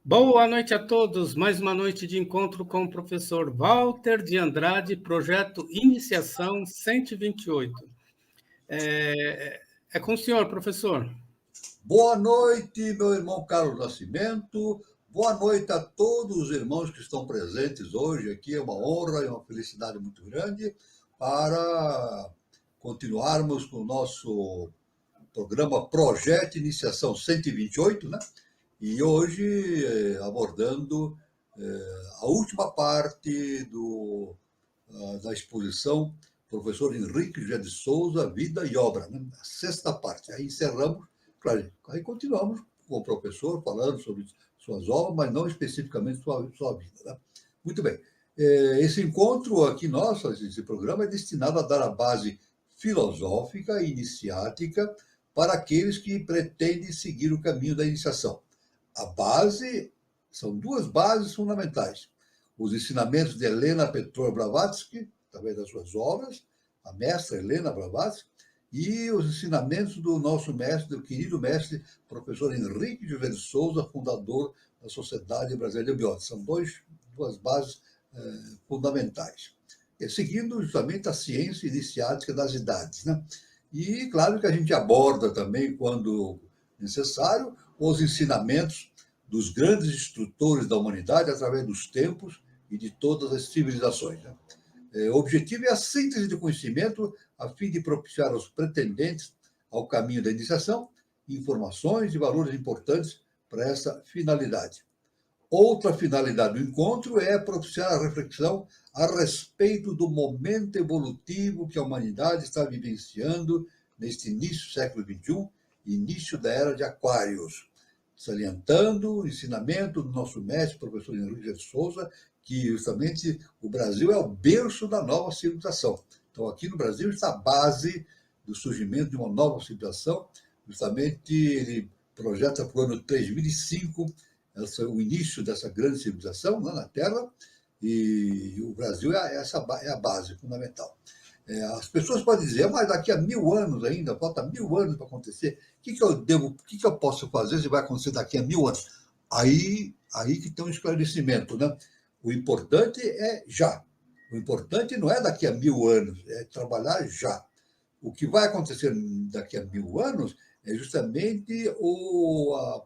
Boa noite a todos. Mais uma noite de encontro com o professor Walter de Andrade, projeto Iniciação 128. É com o senhor, professor. Boa noite, meu irmão Carlos Nascimento. Boa noite a todos os irmãos que estão presentes hoje aqui. É uma honra e uma felicidade muito grande para continuarmos com o nosso programa Projeto Iniciação 128, né? E hoje abordando a última parte da exposição Professor Henrique José de Souza, Vida e Obra, né? A sexta parte. Aí encerramos, claro, aí continuamos com o professor falando sobre suas obras, mas não especificamente sua vida. Né? Muito bem. Esse encontro aqui nosso, esse programa, é destinado a dar a base filosófica e iniciática para aqueles que pretendem seguir o caminho da iniciação. A base, são duas bases fundamentais. Os ensinamentos de Helena Petrova Blavatsky, através das suas obras, a mestra Helena Blavatsky, e os ensinamentos do nosso mestre, do querido mestre, professor Henrique José de Souza, fundador da Sociedade Brasileira de Biótica. São duas bases fundamentais. Seguindo justamente a ciência iniciática das idades, né? E claro que a gente aborda também, quando necessário, os ensinamentos dos grandes instrutores da humanidade através dos tempos e de todas as civilizações. Né? O objetivo é a síntese de conhecimento a fim de propiciar aos pretendentes ao caminho da iniciação informações e valores importantes para essa finalidade. Outra finalidade do encontro é propiciar a reflexão a respeito do momento evolutivo que a humanidade está vivenciando neste início do século XXI, início da era de Aquários, salientando o ensinamento do nosso mestre, professor Henrique de Souza, que justamente o Brasil é o berço da nova civilização. Então, aqui no Brasil está a base do surgimento de uma nova civilização. Justamente ele projeta para o ano 3005 o início dessa grande civilização, né, na Terra, e o Brasil é a base fundamental. As pessoas podem dizer, mas daqui a 1000 anos ainda, falta 1000 anos para acontecer, o que eu posso fazer se vai acontecer daqui a 1000 anos? Aí que tem um esclarecimento, né? O importante é já. O importante não é daqui a 1000 anos, é trabalhar já. O que vai acontecer daqui a 1000 anos é justamente o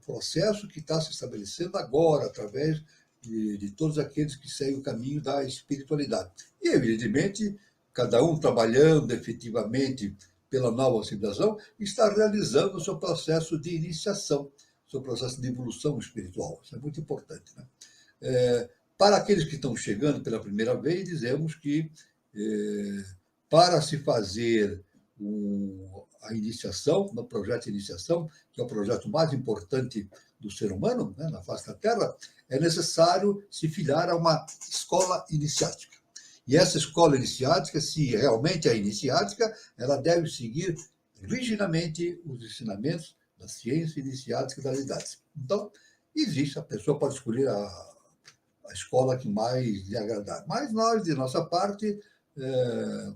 processo que está se estabelecendo agora, através de todos aqueles que seguem o caminho da espiritualidade. E, evidentemente, cada um trabalhando efetivamente pela nova civilização, está realizando o seu processo de iniciação, seu processo de evolução espiritual. Isso é muito importante. Né? Para aqueles que estão chegando pela primeira vez, dizemos que para se fazer a iniciação, no projeto de iniciação, que é o projeto mais importante do ser humano, né, na face da Terra, é necessário se filiar a uma escola iniciática. E essa escola iniciática, se realmente é iniciática, ela deve seguir rigidamente os ensinamentos da ciência iniciática das idades. Então, existe, a pessoa pode escolher a escola que mais lhe agradar. Mas nós, de nossa parte,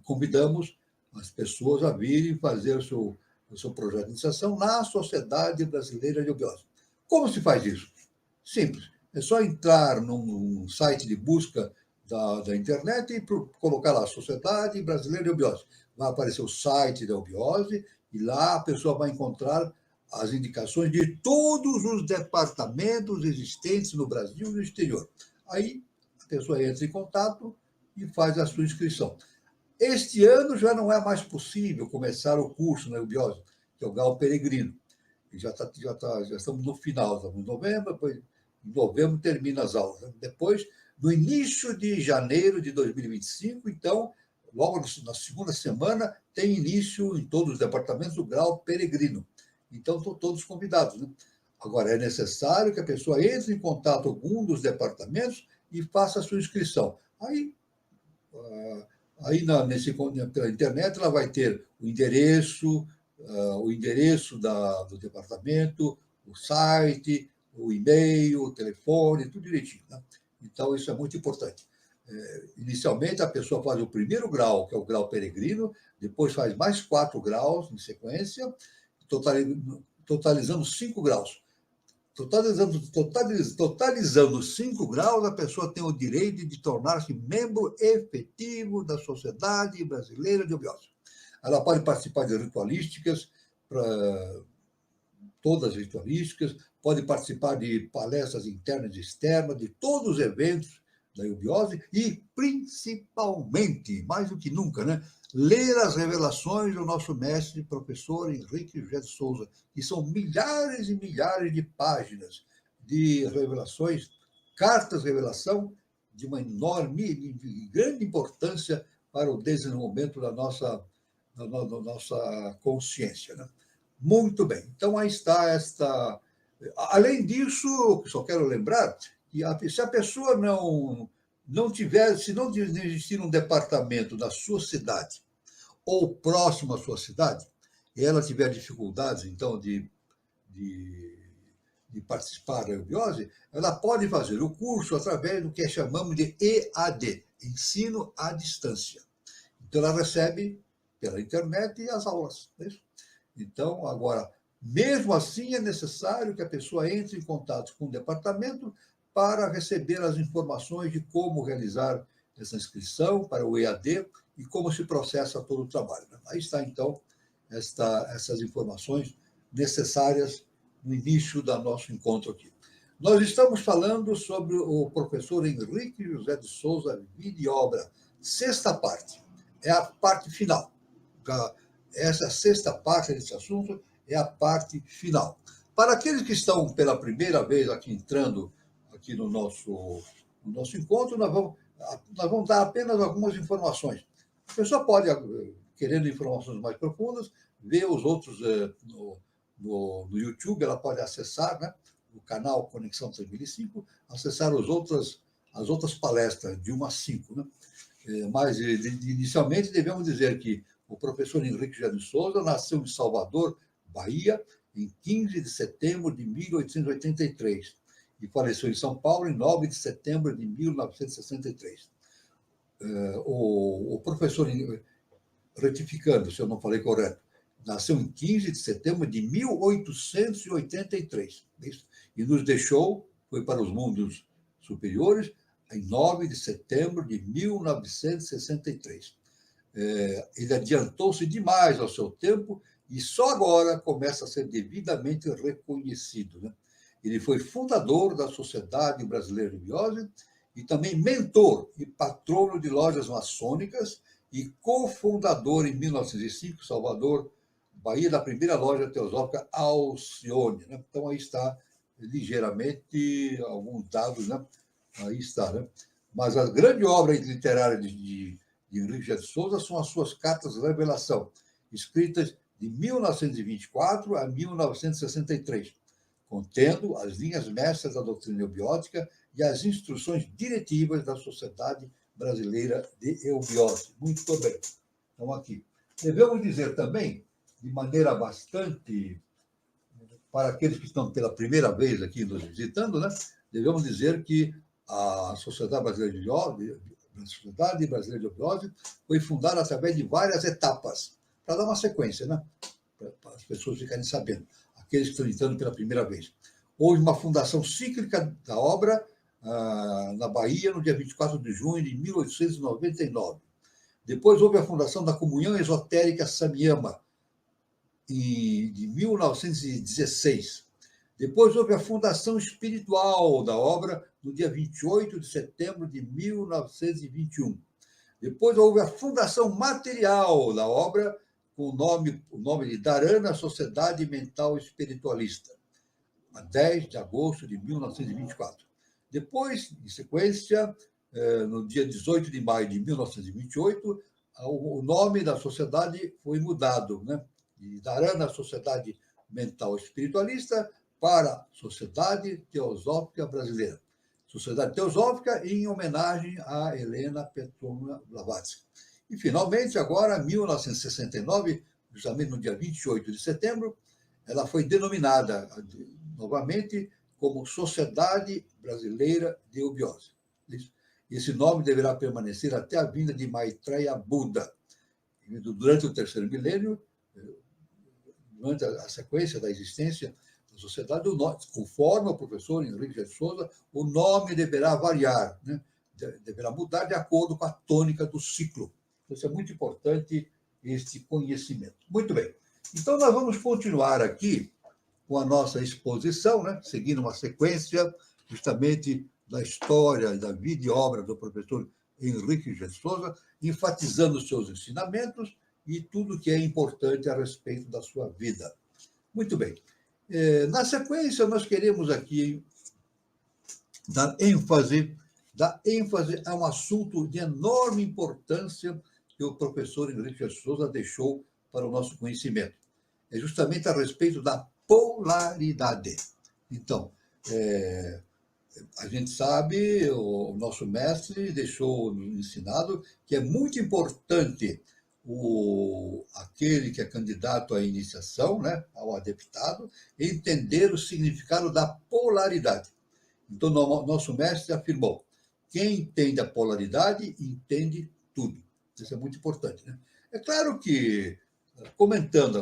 convidamos as pessoas a virem fazer o seu projeto de iniciação na Sociedade Brasileira de Obiose. Como se faz isso? Simples. É só entrar num site de busca da internet e colocar lá Sociedade Brasileira de Obiose. Vai aparecer o site da Obiose e lá a pessoa vai encontrar as indicações de todos os departamentos existentes no Brasil e no exterior. Aí a pessoa entra em contato e faz a sua inscrição. Este ano já não é mais possível começar o curso na Obiose, que é o grau peregrino. E já estamos no final, estamos em novembro, depois em novembro termina as aulas. Depois, no início de janeiro de 2025, então, logo na segunda semana, tem início em todos os departamentos o grau peregrino. Então, estão todos convidados. Né? Agora, é necessário que a pessoa entre em contato com algum dos departamentos e faça a sua inscrição. Aí pela internet, ela vai ter o endereço do departamento, o site, o e-mail, o telefone, tudo direitinho. Né? Então, isso é muito importante. Inicialmente, a pessoa faz o primeiro grau, que é o grau peregrino, depois faz mais 4 graus em sequência, totalizando 5 graus. totalizando 5 graus, a pessoa tem o direito de tornar-se membro efetivo da Sociedade Brasileira de Obiose. Ela pode participar de ritualísticas, todas as ritualísticas, pode participar de palestras internas e externas, de todos os eventos da eubiose e, principalmente, mais do que nunca, né, ler as revelações do nosso mestre, professor Henrique José de Souza, que são milhares e milhares de páginas de revelações, cartas-revelação, de uma enorme e grande importância para o desenvolvimento da nossa consciência. Né? Muito bem. Então, aí está esta... Além disso, só quero lembrar que se a pessoa não tiver, se não existir um departamento da sua cidade ou próximo à sua cidade, e ela tiver dificuldades, então, de participar da eubiose, ela pode fazer o curso através do que chamamos de EAD, Ensino à Distância. Então, ela recebe pela internet as aulas. É isso? Então, agora, mesmo assim, é necessário que a pessoa entre em contato com o departamento para receber as informações de como realizar essa inscrição para o EAD e como se processa todo o trabalho. Aí está, então, essas informações necessárias no início do nosso encontro aqui. Nós estamos falando sobre o professor Henrique José de Souza, Vida e Obra, sexta parte. É a parte final. Essa sexta parte desse assunto é a parte final. Para aqueles que estão pela primeira vez aqui entrando aqui no nosso encontro, nós vamos dar apenas algumas informações. A pessoa pode, querendo informações mais profundas, ver os outros no YouTube, ela pode acessar, né, o canal Conexão 3005, acessar as outras palestras, de 1 a 5. Né? Mas, inicialmente, devemos dizer que o professor Henrique José de Souza nasceu em Salvador, Bahia, em 15 de setembro de 1883 e faleceu em São Paulo em 9 de setembro de 1963. O professor, retificando, se eu não falei correto, nasceu em 15 de setembro de 1883 e nos deixou, foi para os mundos superiores, em 9 de setembro de 1963. Ele adiantou-se demais ao seu tempo e só agora começa a ser devidamente reconhecido. Né? Ele foi fundador da Sociedade Brasileira de Eubiose e também mentor e patrono de lojas maçônicas e cofundador, em 1905, Salvador, Bahia, da primeira loja teosófica Alcione. Né? Então, aí está, ligeiramente, alguns dados, né? Aí está. Né? Mas a grande obra literária de Henrique José de Souza são as suas cartas de revelação, escritas de 1924 a 1963, contendo as linhas mestras da doutrina eubiótica e as instruções diretivas da Sociedade Brasileira de Eubiose. Muito bem. Então, aqui. Devemos dizer também, de maneira bastante... Para aqueles que estão pela primeira vez aqui nos visitando, né, devemos dizer que a Sociedade Brasileira de Eubiose foi fundada através de várias etapas, para dar uma sequência, né? Para as pessoas ficarem sabendo, aqueles que estão entrando pela primeira vez. Houve uma fundação cíclica da obra na Bahia, no dia 24 de junho de 1899. Depois houve a fundação da Comunhão Esotérica Samyama, de 1916. Depois houve a fundação espiritual da obra, no dia 28 de setembro de 1921. Depois houve a fundação material da obra, com o nome de Dharana Sociedade Mental Espiritualista, a 10 de agosto de 1924. Depois, em sequência, no dia 18 de maio de 1928, o nome da sociedade foi mudado, né? De Dharana Sociedade Mental Espiritualista para Sociedade Teosófica Brasileira. Sociedade Teosófica em homenagem a Helena Petrovna Blavatsky. E, finalmente, agora, em 1969, justamente no dia 28 de setembro, ela foi denominada novamente como Sociedade Brasileira de Eubiose. Esse nome deverá permanecer até a vinda de Maitreya Buda. Durante o terceiro milênio, durante a sequência da existência A sociedade, conforme o professor Henrique de Souza, o nome deverá variar, né? Deverá mudar de acordo com a tônica do ciclo. Então, isso é muito importante, este conhecimento. Muito bem. Então, nós vamos continuar aqui com a nossa exposição, né? Seguindo uma sequência justamente da história, da vida e obra do professor Henrique de Souza, enfatizando os seus ensinamentos e tudo que é importante a respeito da sua vida. Muito bem. Na sequência, nós queremos aqui dar ênfase a um assunto de enorme importância que o professor Henrique de Souza deixou para o nosso conhecimento. É justamente a respeito da polaridade. Então, a gente sabe, o nosso mestre deixou ensinado que é muito importante aquele que é candidato à iniciação, né, ao adeptado, entender o significado da polaridade. Então, nosso mestre afirmou: quem entende a polaridade, entende tudo. Isso é muito importante, né? É claro que,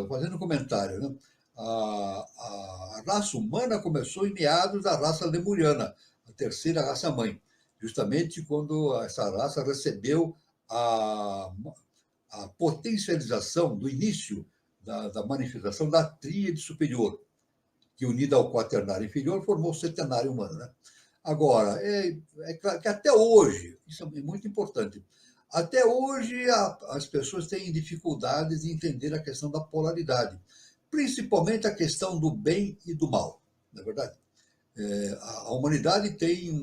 fazendo um comentário, né, a raça humana começou em meados da raça lemuriana, a terceira raça-mãe, justamente quando essa raça recebeu a potencialização do início da manifestação da tríade superior, que, unida ao quaternário inferior, formou o setenário humano, né? Agora, é claro que até hoje, isso é muito importante, até hoje as pessoas têm dificuldades de entender a questão da polaridade, principalmente a questão do bem e do mal, não é verdade? A humanidade tem,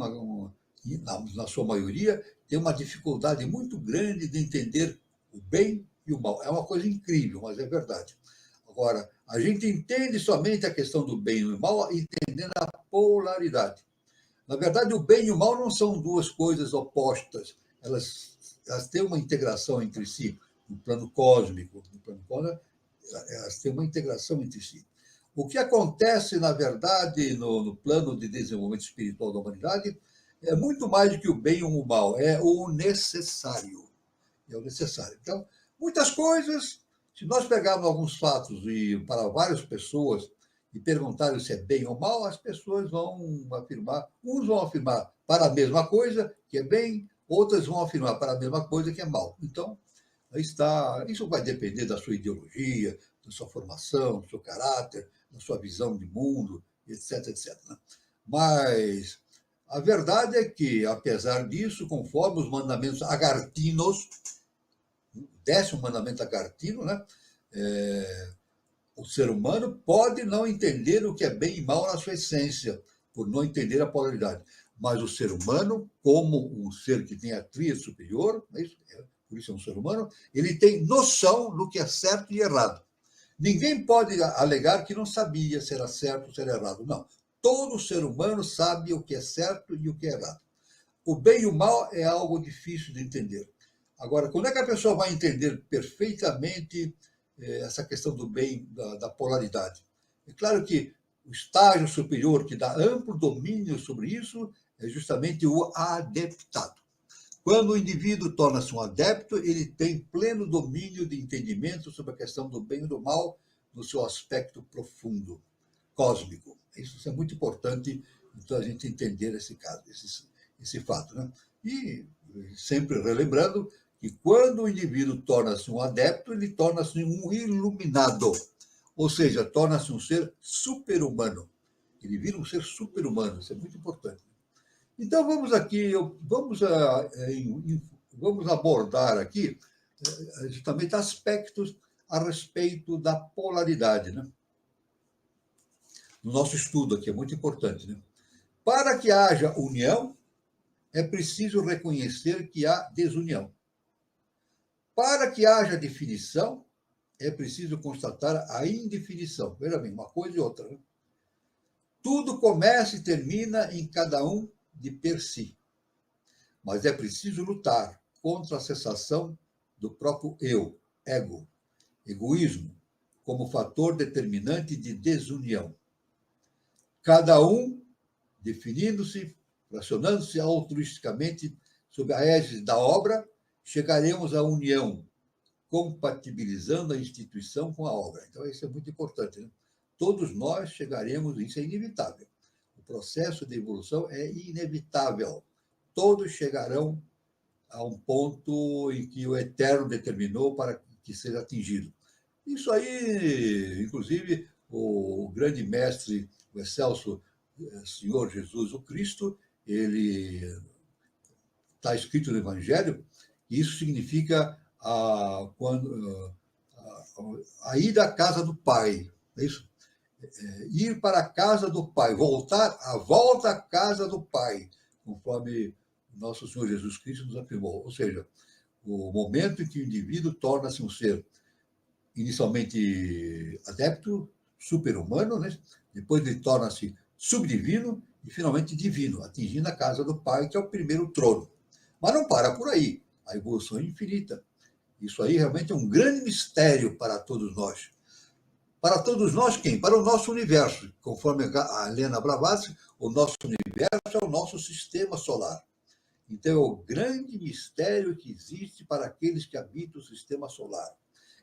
na sua maioria, tem uma dificuldade muito grande de entender o bem e o mal. É uma coisa incrível, mas é verdade. Agora, a gente entende somente a questão do bem e do mal entendendo a polaridade. Na verdade, o bem e o mal não são duas coisas opostas. Elas têm uma integração entre si, no plano cósmico. Elas têm uma integração entre si. O que acontece, na verdade, no plano de desenvolvimento espiritual da humanidade é muito mais do que o bem ou o mal, é o necessário. É o necessário. Então, muitas coisas, se nós pegarmos alguns fatos e para várias pessoas e perguntarem se é bem ou mal, as pessoas vão afirmar, uns vão afirmar para a mesma coisa, que é bem, outras vão afirmar para a mesma coisa, que é mal. Então, aí está, isso vai depender da sua ideologia, da sua formação, do seu caráter, da sua visão de mundo, etc, etc. Mas a verdade é que, apesar disso, conforme os mandamentos agartinos, o 10º mandamento agartino, né, o ser humano pode não entender o que é bem e mal na sua essência, por não entender a polaridade. Mas o ser humano, como um ser que tem a tríade superior, por isso é um ser humano, ele tem noção do que é certo e errado. Ninguém pode alegar que não sabia se era certo ou se era errado. Não. Todo ser humano sabe o que é certo e o que é errado. O bem e o mal é algo difícil de entender. Agora, quando é que a pessoa vai entender perfeitamente essa questão do bem, da polaridade? É claro que o estágio superior que dá amplo domínio sobre isso é justamente o adeptado. Quando o indivíduo torna-se um adepto, ele tem pleno domínio de entendimento sobre a questão do bem e do mal no seu aspecto profundo, cósmico. Isso é muito importante, então, a gente entender esse caso, esse fato, né? E sempre relembrando que quando o indivíduo torna-se um adepto, ele torna-se um iluminado, ou seja, torna-se um ser super-humano. Ele vira um ser super-humano, isso é muito importante. Então, vamos abordar aqui justamente aspectos a respeito da polaridade, né? No nosso estudo aqui, é muito importante, né? Para que haja união, é preciso reconhecer que há desunião. Para que haja definição, é preciso constatar a indefinição. Veja bem, uma coisa e outra, né? Tudo começa e termina em cada um de per si. Mas é preciso lutar contra a cessação do próprio eu, ego, egoísmo, como fator determinante de desunião. Cada um definindo-se, relacionando-se altruisticamente sob a égide da obra, chegaremos à união, compatibilizando a instituição com a obra. Então, isso é muito importante, né? todos nós chegaremos, isso é inevitável. O processo de evolução é inevitável. Todos chegarão a um ponto em que o Eterno determinou para que seja atingido. Isso aí, inclusive, o grande mestre, o excelso Senhor Jesus o Cristo, ele está escrito no Evangelho, e isso significa a ida à casa do Pai. É isso? Ir para a casa do Pai, a volta à casa do Pai, conforme nosso Senhor Jesus Cristo nos afirmou. Ou seja, o momento em que o indivíduo torna-se um ser inicialmente adepto, super-humano, né? Depois ele torna-se subdivino e finalmente divino, atingindo a casa do Pai, que é o primeiro trono. Mas não para por aí. A evolução é infinita. Isso aí realmente é um grande mistério para todos nós. Para todos nós, quem? Para o nosso universo. Conforme a Helena Blavatsky, o nosso universo é o nosso sistema solar. Então, é o grande mistério que existe para aqueles que habitam o sistema solar.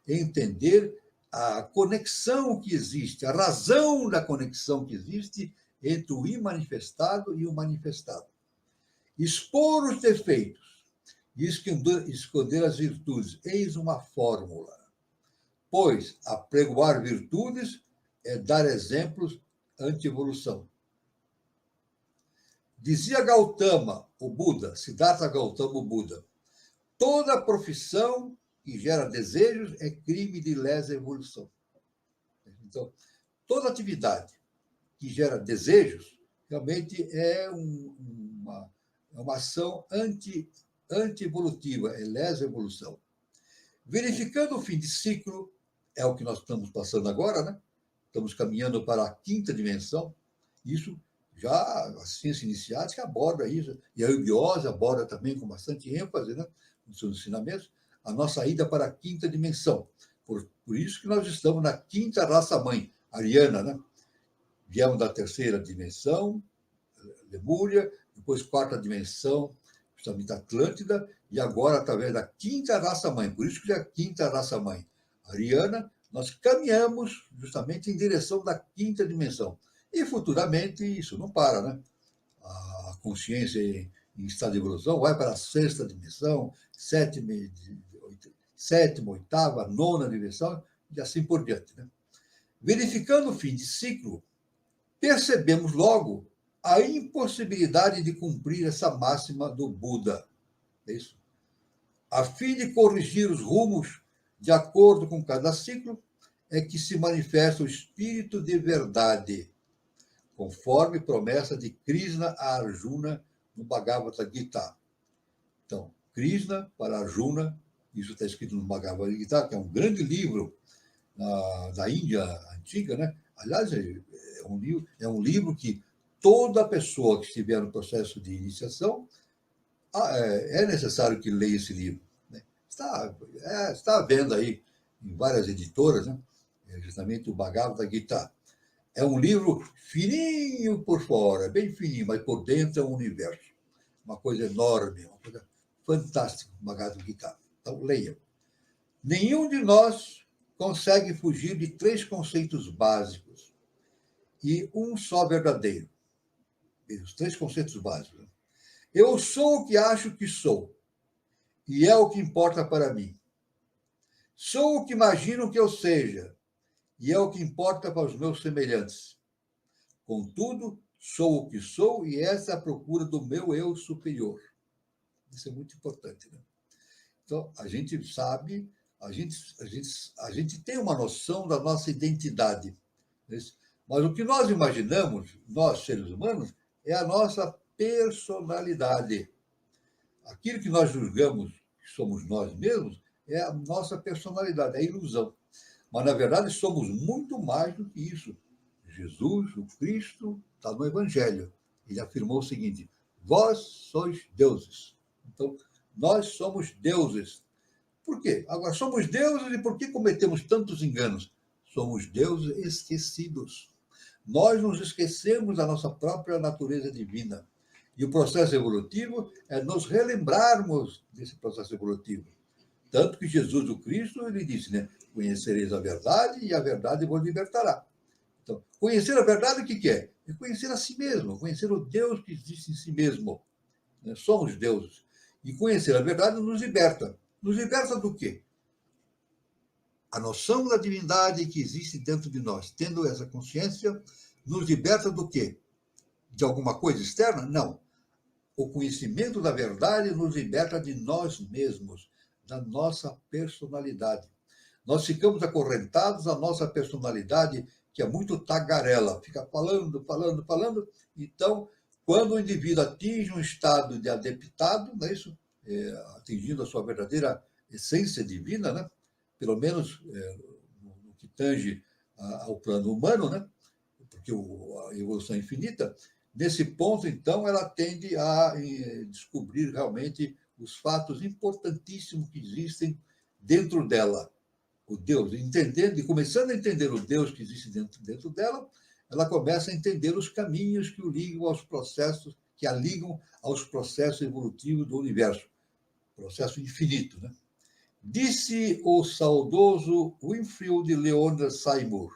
Entender a conexão que existe, a razão da conexão que existe entre o imanifestado e o manifestado. Expor os defeitos e esconder as virtudes. Eis uma fórmula. Pois apregoar virtudes é dar exemplos anti-evolução. Dizia Gautama, o Buda, Siddhartha Gautama, o Buda, toda profissão que gera desejos é crime de lesa evolução. Então, toda atividade que gera desejos realmente é uma ação anti-evolutiva, é lesa evolução. Verificando o fim de ciclo, é o que nós estamos passando agora, né? Estamos caminhando para a quinta dimensão. Isso já a ciência iniciática aborda isso, e a eubiose aborda também com bastante ênfase, né, nos seus ensinamentos, a nossa ida para a quinta dimensão. Por isso que nós estamos na quinta raça-mãe, ariana, né? Viemos da terceira dimensão, Lemúria, depois quarta dimensão, justamente Atlântida, e agora através da quinta raça-mãe. Por isso que é a quinta raça-mãe, ariana, nós caminhamos justamente em direção da quinta dimensão. E futuramente isso não para, né? A consciência em estado de evolução vai para a sexta dimensão, sétima, oitava, nona dimensão, e assim por diante, né? Verificando o fim de ciclo, percebemos logo a impossibilidade de cumprir essa máxima do Buda. É isso? A fim de corrigir os rumos de acordo com cada ciclo, é que se manifesta o espírito de verdade, conforme promessa de Krishna a Arjuna no Bhagavad Gita. Então, Krishna para Arjuna, isso está escrito no Bhagavad Gita, que é um grande livro da Índia antiga, né? Aliás, é um livro que toda pessoa que estiver no processo de iniciação é necessário que leia esse livro, né? Está à venda aí em várias editoras, né? Justamente o Bhagavad Gita. É um livro fininho por fora, bem fininho, mas por dentro é um universo. Uma coisa enorme, uma coisa fantástica, o Bhagavad Gita. Então, leiam. Nenhum de nós consegue fugir de 3 conceitos básicos e um só verdadeiro. Os 3 conceitos básicos. Eu sou o que acho que sou, e é o que importa para mim. Sou o que imagino que eu seja, e é o que importa para os meus semelhantes. Contudo, sou o que sou, e essa é a procura do meu eu superior. Isso é muito importante, né? Então, a gente sabe, a gente tem uma noção da nossa identidade, né? Mas o que nós imaginamos, nós, seres humanos, é a nossa personalidade. Aquilo que nós julgamos que somos nós mesmos é a nossa personalidade, é a ilusão. Mas, na verdade, somos muito mais do que isso. Jesus, o Cristo, está no Evangelho. Ele afirmou o seguinte: vós sois deuses. Então, nós somos deuses. Por quê? Agora, somos deuses e por que cometemos tantos enganos? Somos deuses esquecidos. Nós nos esquecemos da nossa própria natureza divina. E o processo evolutivo é nos relembrarmos desse processo evolutivo. Tanto que Jesus, o Cristo, ele disse, né? Conhecereis a verdade e a verdade vos libertará. Então, conhecer a verdade, o que é? É conhecer a si mesmo, conhecer o Deus que existe em si mesmo. Né? Somos deuses. E conhecer a verdade nos liberta. Nos liberta do quê? A noção da divindade que existe dentro de nós, tendo essa consciência, nos liberta do quê? De alguma coisa externa? Não. O conhecimento da verdade nos liberta de nós mesmos, da nossa personalidade. Nós ficamos acorrentados à nossa personalidade, que é muito tagarela, fica falando, falando, falando. Então, quando o indivíduo atinge um estado de adeptado, não é isso? Atingindo a sua verdadeira essência divina, né? Pelo menos no que tange ao plano humano, né? Porque a evolução é infinita. Nesse ponto, então, ela tende a descobrir realmente os fatos importantíssimos que existem dentro dela. O Deus, entendendo e começando a entender o Deus que existe dentro dela, ela começa a entender os caminhos que o ligam aos processos, que a ligam aos processos evolutivos do universo, processo infinito, né? Disse o saudoso Winfield Leonard Seymour: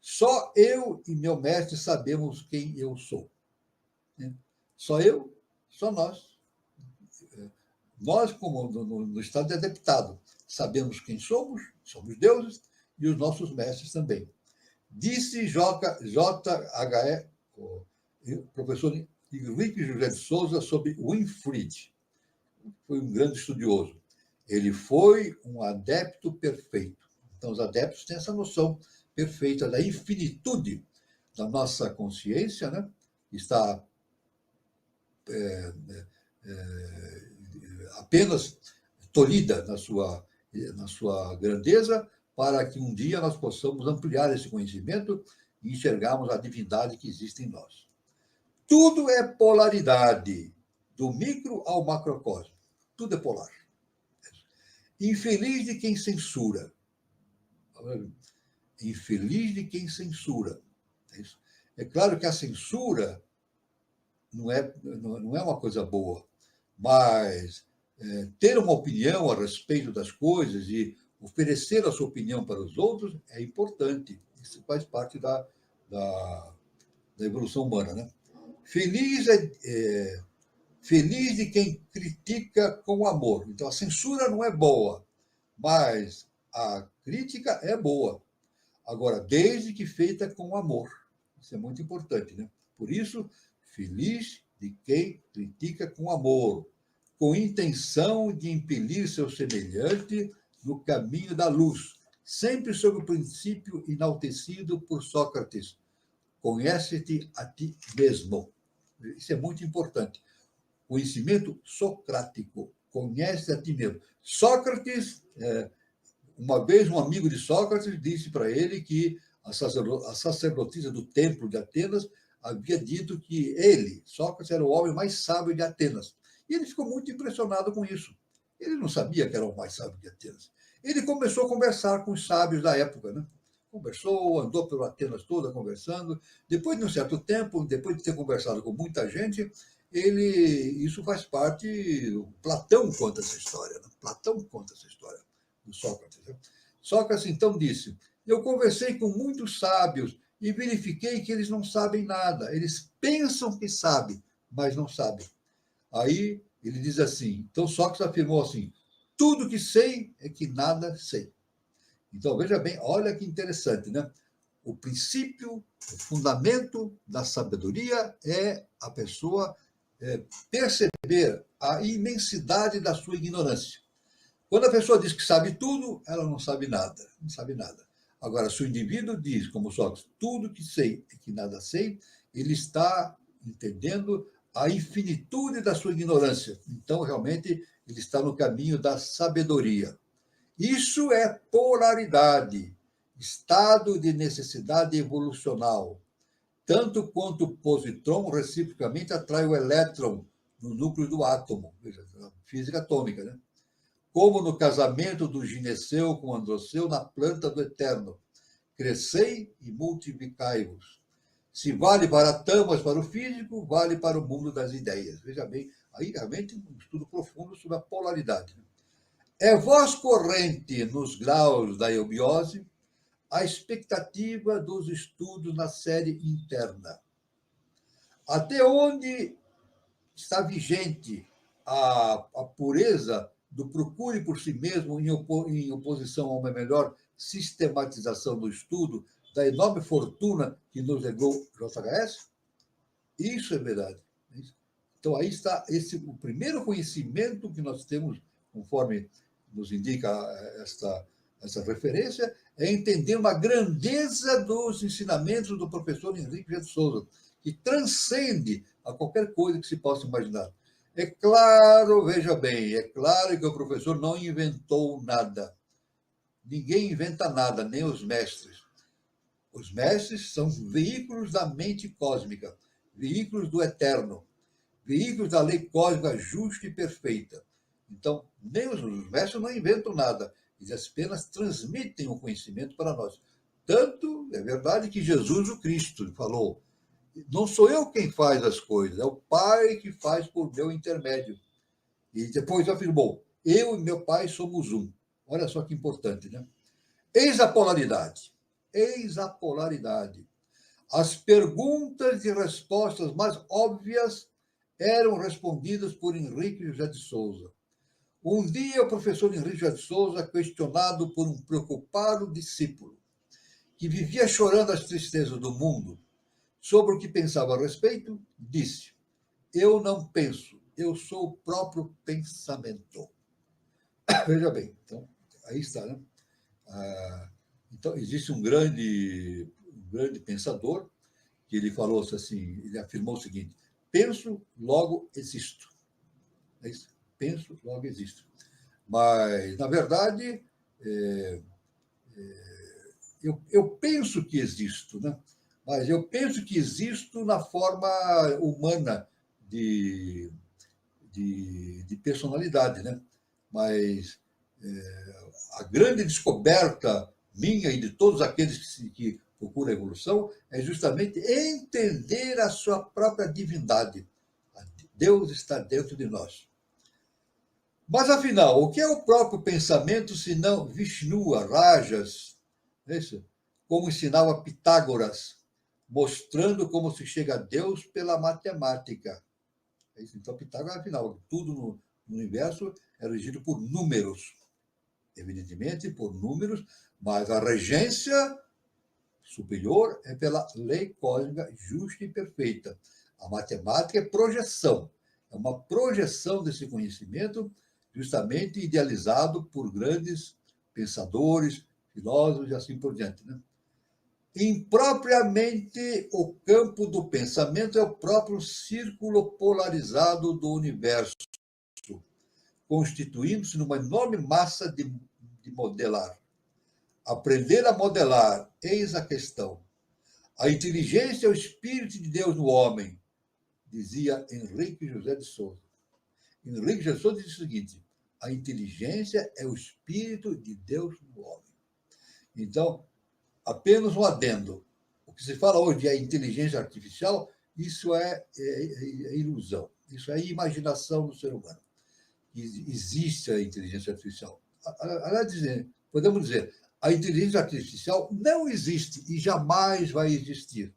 só eu e meu mestre sabemos quem eu sou. Só eu, só nós. Nós, como no estado de adaptado, sabemos quem somos, somos deuses, e os nossos mestres também. Disse J.H.E., o professor Henrique José de Souza, sobre Winfried. Foi um grande estudioso. Ele foi um adepto perfeito. Então, os adeptos têm essa noção perfeita da infinitude da nossa consciência, né? Está apenas tolhida na sua grandeza, para que um dia nós possamos ampliar esse conhecimento e enxergarmos a divindade que existe em nós. Tudo é polaridade, do micro ao macrocosmo. Tudo é polar. Infeliz de quem censura. Infeliz de quem censura. É claro que a censura não é uma coisa boa, mas ter uma opinião a respeito das coisas e oferecer a sua opinião para os outros é importante. Isso faz parte da evolução humana, né? Feliz feliz de quem critica com amor. Então, a censura não é boa, mas a crítica é boa. Agora, desde que feita com amor. Isso é muito importante, né? Por isso, feliz de quem critica com amor, com intenção de impelir seu semelhante no caminho da luz, sempre sob o princípio enaltecido por Sócrates: conhece-te a ti mesmo. Isso é muito importante. Conhecimento socrático, conhece a ti mesmo. Sócrates, uma vez um amigo de Sócrates disse para ele que a sacerdotisa do templo de Atenas havia dito que ele, Sócrates, era o homem mais sábio de Atenas. E ele ficou muito impressionado com isso. Ele não sabia que era o mais sábio de Atenas. Ele começou a conversar com os sábios da época, né? Conversou, andou pelo Atenas toda conversando. Depois de um certo tempo, depois de ter conversado com muita gente, isso faz parte. Platão conta essa história, né? Platão conta essa história do Sócrates. Né? Sócrates então disse: eu conversei com muitos sábios e verifiquei que eles não sabem nada. Eles pensam que sabem, mas não sabem. Aí ele diz assim, então Sócrates afirmou assim: tudo que sei é que nada sei. Então, veja bem, olha que interessante, né? O princípio, o fundamento da sabedoria é a pessoa perceber a imensidade da sua ignorância. Quando a pessoa diz que sabe tudo, ela não sabe nada, não sabe nada. Agora, se o indivíduo diz, como Sócrates, tudo que sei é que nada sei, ele está entendendo a infinitude da sua ignorância. Então, realmente, ele está no caminho da sabedoria. Isso é polaridade, estado de necessidade evolucional. Tanto quanto o positrão reciprocamente atrai o elétron no núcleo do átomo, veja, física atômica, né? Como no casamento do gineceu com o androceu na planta do eterno. Crescei e multiplicai-vos. Se vale para tamas para o físico, vale para o mundo das ideias. Veja bem, aí realmente um estudo profundo sobre a polaridade. É voz corrente nos graus da eubiose, a expectativa dos estudos na série interna. Até onde está vigente a pureza do procure por si mesmo em oposição a uma melhor sistematização do estudo da enorme fortuna que nos legou JHS? Isso é verdade. Então, aí está o primeiro conhecimento que nós temos, conforme nos indica essa referência, é entender uma grandeza dos ensinamentos do professor Henrique de Souza, que transcende a qualquer coisa que se possa imaginar. É claro, veja bem, é claro que o professor não inventou nada. Ninguém inventa nada, nem os mestres. Os mestres são veículos da mente cósmica, veículos do eterno, veículos da lei cósmica justa e perfeita. Então, nem os mestres não inventam nada, eles apenas transmitem o conhecimento para nós. Tanto é verdade que Jesus, o Cristo, falou: não sou eu quem faz as coisas, é o Pai que faz por meu intermédio. E depois afirmou: eu e meu Pai somos um. Olha só que importante, né? Eis a polaridade. Eis a polaridade. As perguntas e respostas mais óbvias eram respondidas por Henrique José de Souza. Um dia, o professor Henrique José de Souza, questionado por um preocupado discípulo, que vivia chorando as tristezas do mundo, sobre o que pensava a respeito, disse: eu não penso, eu sou o próprio pensamento. Veja bem, então, aí está, né? Então, existe um grande pensador que ele falou assim, ele afirmou o seguinte: penso, logo existo. É isso? Penso, logo existo. Mas, na verdade, eu penso que existo, né? Mas eu penso que existo na forma humana de personalidade, né? Mas a grande descoberta minha e de todos aqueles que procuram a evolução é justamente entender a sua própria divindade. Deus está dentro de nós. Mas, afinal, o que é o próprio pensamento, se não Vishnu, Rajas, é isso? Como ensinava Pitágoras, mostrando como se chega a Deus pela matemática. É isso? Então, Pitágoras, afinal, tudo no universo é regido por números. Evidentemente, por números, mas a regência superior é pela lei cósmica justa e perfeita. A matemática é projeção. É uma projeção desse conhecimento justamente idealizado por grandes pensadores, filósofos e assim por diante, né? Impropriamente, o campo do pensamento é o próprio círculo polarizado do universo, constituindo-se numa enorme massa de modelar. Aprender a modelar, eis a questão. A inteligência é o espírito de Deus no homem, dizia Henrique José de Souza. Henrique José de Souza diz o seguinte: a inteligência é o espírito de Deus no homem. Então, apenas um adendo. O que se fala hoje é inteligência artificial, isso é ilusão, isso é imaginação do ser humano. Existe a inteligência artificial. Aliás, podemos dizer, a inteligência artificial não existe e jamais vai existir.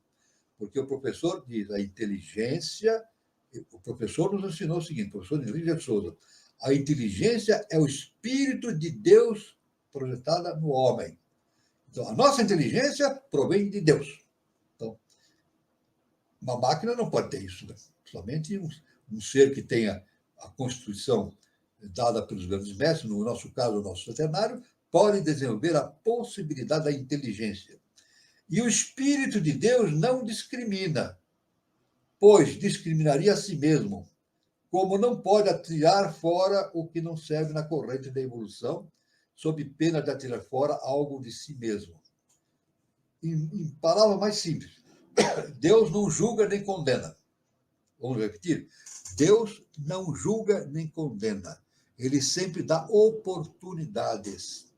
Porque o professor diz, a inteligência, o professor nos ensinou o seguinte, o professor Henrique de Souza: a inteligência é o espírito de Deus projetada no homem. Então, a nossa inteligência provém de Deus. Então, uma máquina não pode ter isso, né? Somente um ser que tenha a constituição dada pelos grandes mestres, no nosso caso, o nosso centenário, pode desenvolver a possibilidade da inteligência. E o Espírito de Deus não discrimina, pois discriminaria a si mesmo, como não pode atirar fora o que não serve na corrente da evolução, sob pena de atirar fora algo de si mesmo. Em palavras mais simples, Deus não julga nem condena. Vamos repetir? Deus não julga nem condena. Ele sempre dá oportunidades.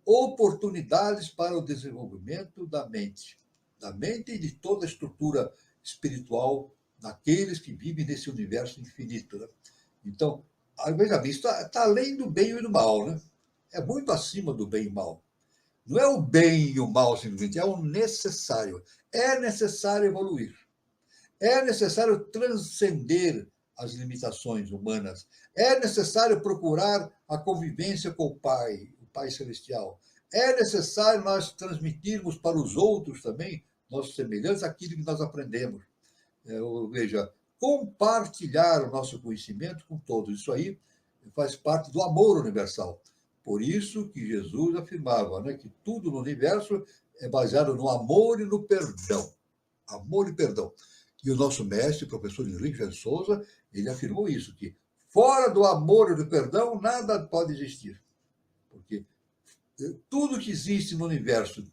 Oportunidades para o desenvolvimento da mente e de toda a estrutura espiritual daqueles que vivem nesse universo infinito, né? Então, veja bem, isso está além do bem e do mal, né? É muito acima do bem e mal. Não é o bem e o mal, simplesmente, é o necessário. É necessário evoluir. É necessário transcender as limitações humanas. É necessário procurar a convivência com o Pai Celestial. É necessário nós transmitirmos para os outros também, nossos semelhantes, aquilo que nós aprendemos. Ou seja, compartilhar o nosso conhecimento com todos. Isso aí faz parte do amor universal. Por isso que Jesus afirmava, né, que tudo no universo é baseado no amor e no perdão. Amor e perdão. E o nosso mestre, o professor Henrique de Souza, ele afirmou isso, que fora do amor e do perdão, nada pode existir. Porque tudo que existe no universo,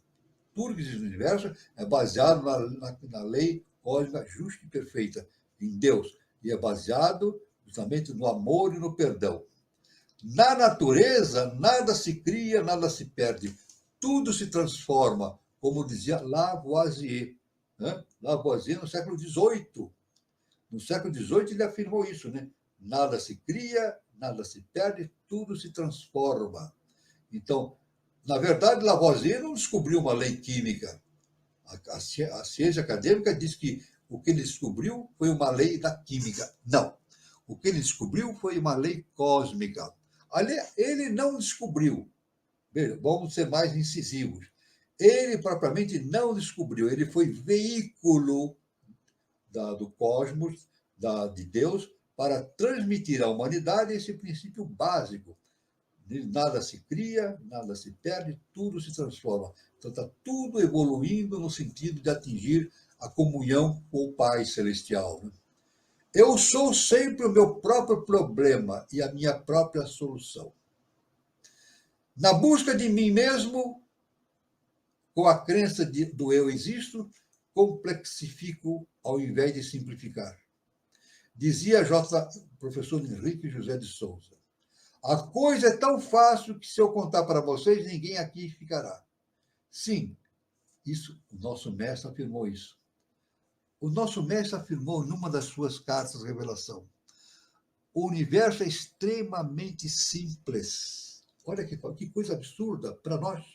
tudo que existe no universo é baseado na lei cósmica justa e perfeita, em Deus. E é baseado justamente no amor e no perdão. Na natureza, nada se cria, nada se perde. Tudo se transforma, como dizia Lavoisier. Né? Lavoisier, no século XVIII. No século XVIII, ele afirmou isso. Né? Nada se cria, nada se perde, tudo se transforma. Então, na verdade, Lavoisier não descobriu uma lei química. A ciência acadêmica diz que o que ele descobriu foi uma lei da química. Não. O que ele descobriu foi uma lei cósmica. Ele não descobriu. Veja, vamos ser mais incisivos. Ele propriamente não descobriu. Ele foi veículo do cosmos, de Deus, para transmitir à humanidade esse princípio básico. Nada se cria, nada se perde, tudo se transforma. Então está tudo evoluindo no sentido de atingir a comunhão com o Pai Celestial. Eu sou sempre o meu próprio problema e a minha própria solução. Na busca de mim mesmo, com a crença do eu existo, complexifico ao invés de simplificar. Dizia professor Henrique José de Souza. A coisa é tão fácil que se eu contar para vocês, ninguém aqui ficará. Sim, isso, o nosso mestre afirmou isso. O nosso mestre afirmou numa das suas cartas de revelação: o universo é extremamente simples. Olha que coisa absurda para nós.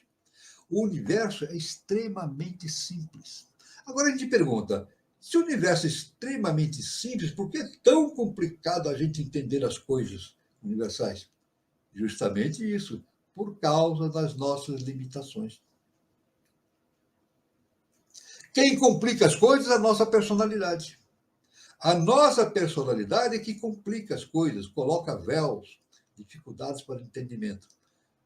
O universo é extremamente simples. Agora a gente pergunta, se o universo é extremamente simples, por que é tão complicado a gente entender as coisas universais? Justamente isso, por causa das nossas limitações. Quem complica as coisas é a nossa personalidade. A nossa personalidade é que complica as coisas, coloca véus, dificuldades para o entendimento.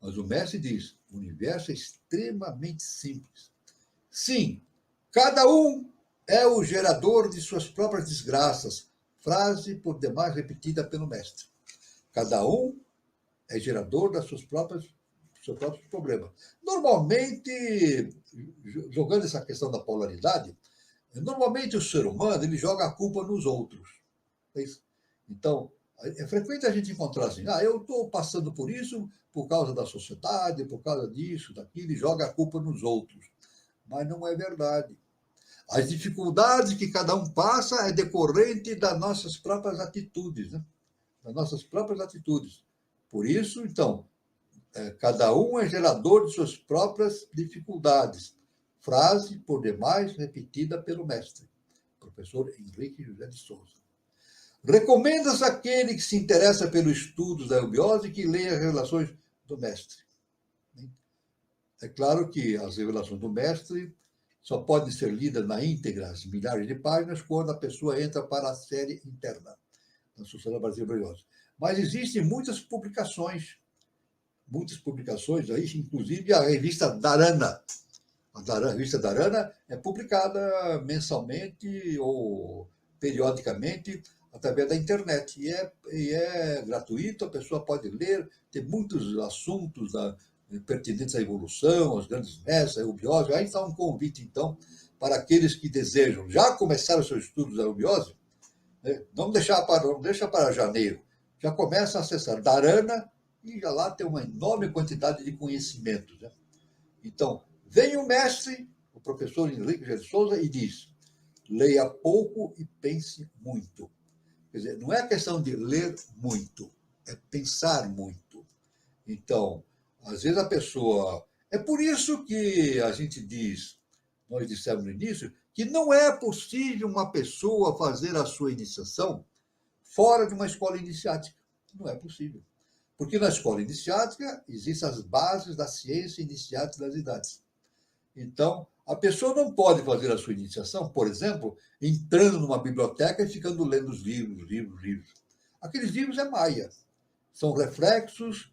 Mas o mestre diz, o universo é extremamente simples. Sim, cada um é o gerador de suas próprias desgraças, frase por demais repetida pelo mestre. Cada um é gerador dos seus próprios problemas. Normalmente, jogando essa questão da polaridade, normalmente o ser humano ele joga a culpa nos outros. Então, é frequente a gente encontrar assim, eu estou passando por isso por causa da sociedade, por causa disso, daquilo, e joga a culpa nos outros. Mas não é verdade. As dificuldades que cada um passa é decorrente das nossas próprias atitudes, né? Das nossas próprias atitudes. Por isso, então, cada um é gerador de suas próprias dificuldades. Frase, por demais, repetida pelo mestre, professor Henrique José de Souza. Recomenda-se àquele que se interessa pelos estudos da eubiose que leia as revelações do mestre. É claro que as revelações do mestre só podem ser lidas na íntegra, as milhares de páginas, quando a pessoa entra para a série interna da Sociedade Brasileira de Eubiose. Mas existem muitas publicações aí, inclusive a revista Dharana. A revista Dharana é publicada mensalmente ou periodicamente através da internet. E é gratuito, a pessoa pode ler, tem muitos assuntos pertinentes à evolução, aos grandes mestres, à eubiose. Aí está um convite, então, para aqueles que desejam já começar os seus estudos da eubiose, né? Não deixa para janeiro. Já começa a acessar Dharana e já lá tem uma enorme quantidade de conhecimentos. Né? Então, vem o mestre, o professor Henrique de Souza, e diz, leia pouco e pense muito. Quer dizer, não é questão de ler muito, é pensar muito. Então, às vezes a pessoa... É por isso que a gente diz, nós dissemos no início, que não é possível uma pessoa fazer a sua iniciação fora de uma escola iniciática. Não é possível. Porque na escola iniciática existem as bases da ciência iniciática das idades. Então, a pessoa não pode fazer a sua iniciação, por exemplo, entrando numa biblioteca e ficando lendo os livros. Aqueles livros é maia. São reflexos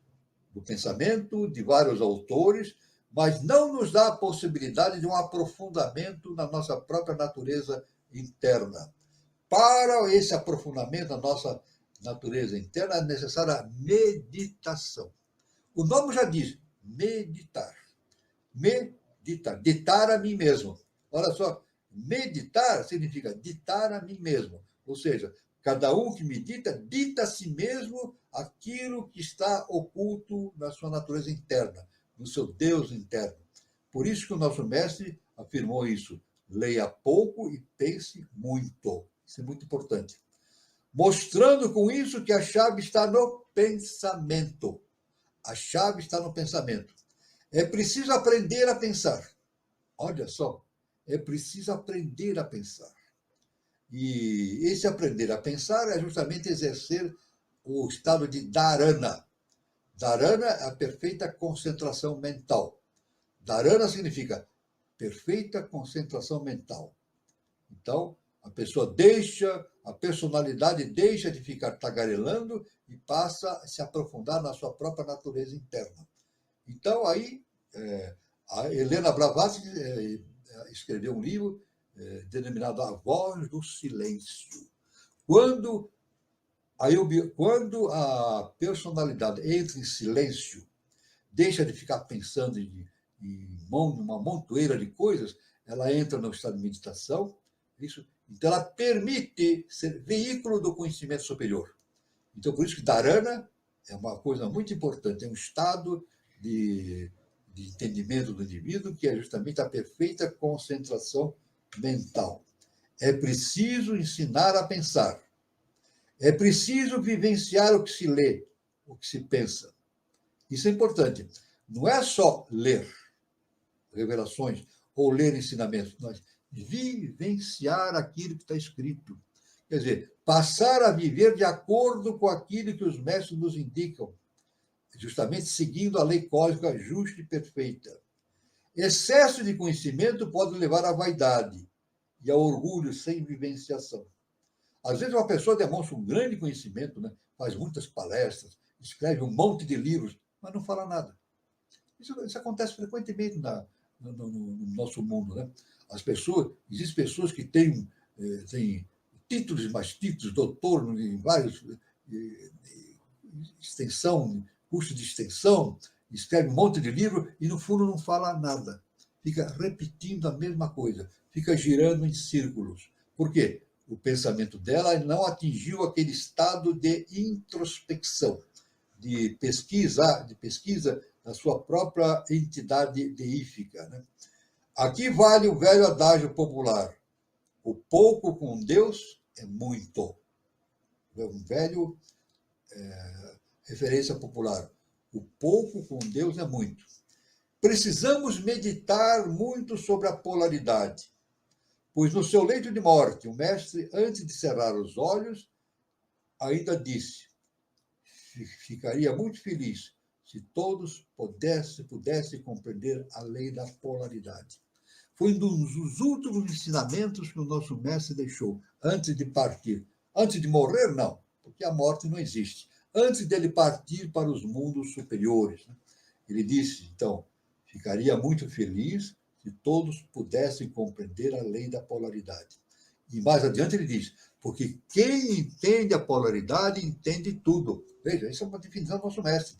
do pensamento de vários autores, mas não nos dá a possibilidade de um aprofundamento na nossa própria natureza interna. Para esse aprofundamento na nossa natureza interna, é necessária a meditação. O nome já diz, meditar. Meditar, ditar a mim mesmo. Olha só, meditar significa ditar a mim mesmo. Ou seja, cada um que medita, dita a si mesmo aquilo que está oculto na sua natureza interna, no seu Deus interno. Por isso que o nosso mestre afirmou isso. Leia pouco e pense muito. Isso é muito importante. Mostrando com isso que a chave está no pensamento. A chave está no pensamento. É preciso aprender a pensar. Olha só, é preciso aprender a pensar. E esse aprender a pensar é justamente exercer o estado de dharana. Dharana é a perfeita concentração mental. Dharana significa perfeita concentração mental. Então, a pessoa deixa, a personalidade deixa de ficar tagarelando e passa a se aprofundar na sua própria natureza interna. Então, aí, a Helena Blavatsky escreveu um livro denominado A Voz do Silêncio. Quando a personalidade entra em silêncio, deixa de ficar pensando em uma montoeira de coisas, ela entra no estado de meditação, então ela permite ser veículo do conhecimento superior. Então, por isso que dharana é uma coisa muito importante, é um estado de entendimento do indivíduo, que é justamente a perfeita concentração mental. É preciso ensinar a pensar. É preciso vivenciar o que se lê, o que se pensa. Isso é importante. Não é só ler revelações ou ler ensinamentos, mas vivenciar aquilo que está escrito. Quer dizer, passar a viver de acordo com aquilo que os mestres nos indicam, justamente seguindo a lei cósmica justa e perfeita. Excesso de conhecimento pode levar à vaidade e ao orgulho sem vivenciação. Às vezes uma pessoa demonstra um grande conhecimento, né? Faz muitas palestras, escreve um monte de livros, mas não fala nada. Isso acontece frequentemente no nosso mundo, né? Existem pessoas que têm títulos e mais títulos, doutor em vários extensão, curso de extensão, escreve um monte de livro e, no fundo, não fala nada. Fica repetindo a mesma coisa, fica girando em círculos. Por quê? O pensamento dela não atingiu aquele estado de introspecção, de pesquisa da sua própria entidade deífica, né? Aqui vale o velho adágio popular: o pouco com Deus é muito. É um velho referência popular. O pouco com Deus é muito. Precisamos meditar muito sobre a polaridade, pois no seu leito de morte, o mestre, antes de cerrar os olhos, ainda disse: ficaria muito feliz se todos pudessem compreender a lei da polaridade. Foi um dos últimos ensinamentos que o nosso mestre deixou antes de partir. Antes de morrer, não, porque a morte não existe. Antes dele partir para os mundos superiores, né? Ele disse, então, ficaria muito feliz se todos pudessem compreender a lei da polaridade. E mais adiante ele diz, porque quem entende a polaridade entende tudo. Veja, essa é uma definição do nosso mestre.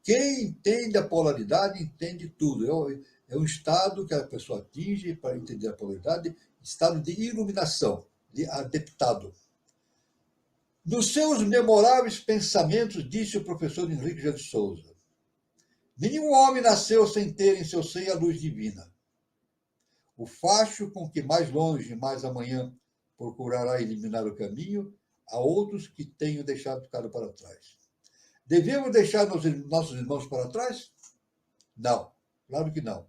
Quem entende a polaridade entende tudo. É um estado que a pessoa atinge para entender a polaridade, estado de iluminação, de adeptado. Nos seus memoráveis pensamentos, disse o professor Henrique de Souza, nenhum homem nasceu sem ter em seu seio a luz divina. O facho com que mais longe e mais amanhã procurará eliminar o caminho, a outros que tenham deixado para trás. Devemos deixar nossos irmãos para trás? Não. Claro que não.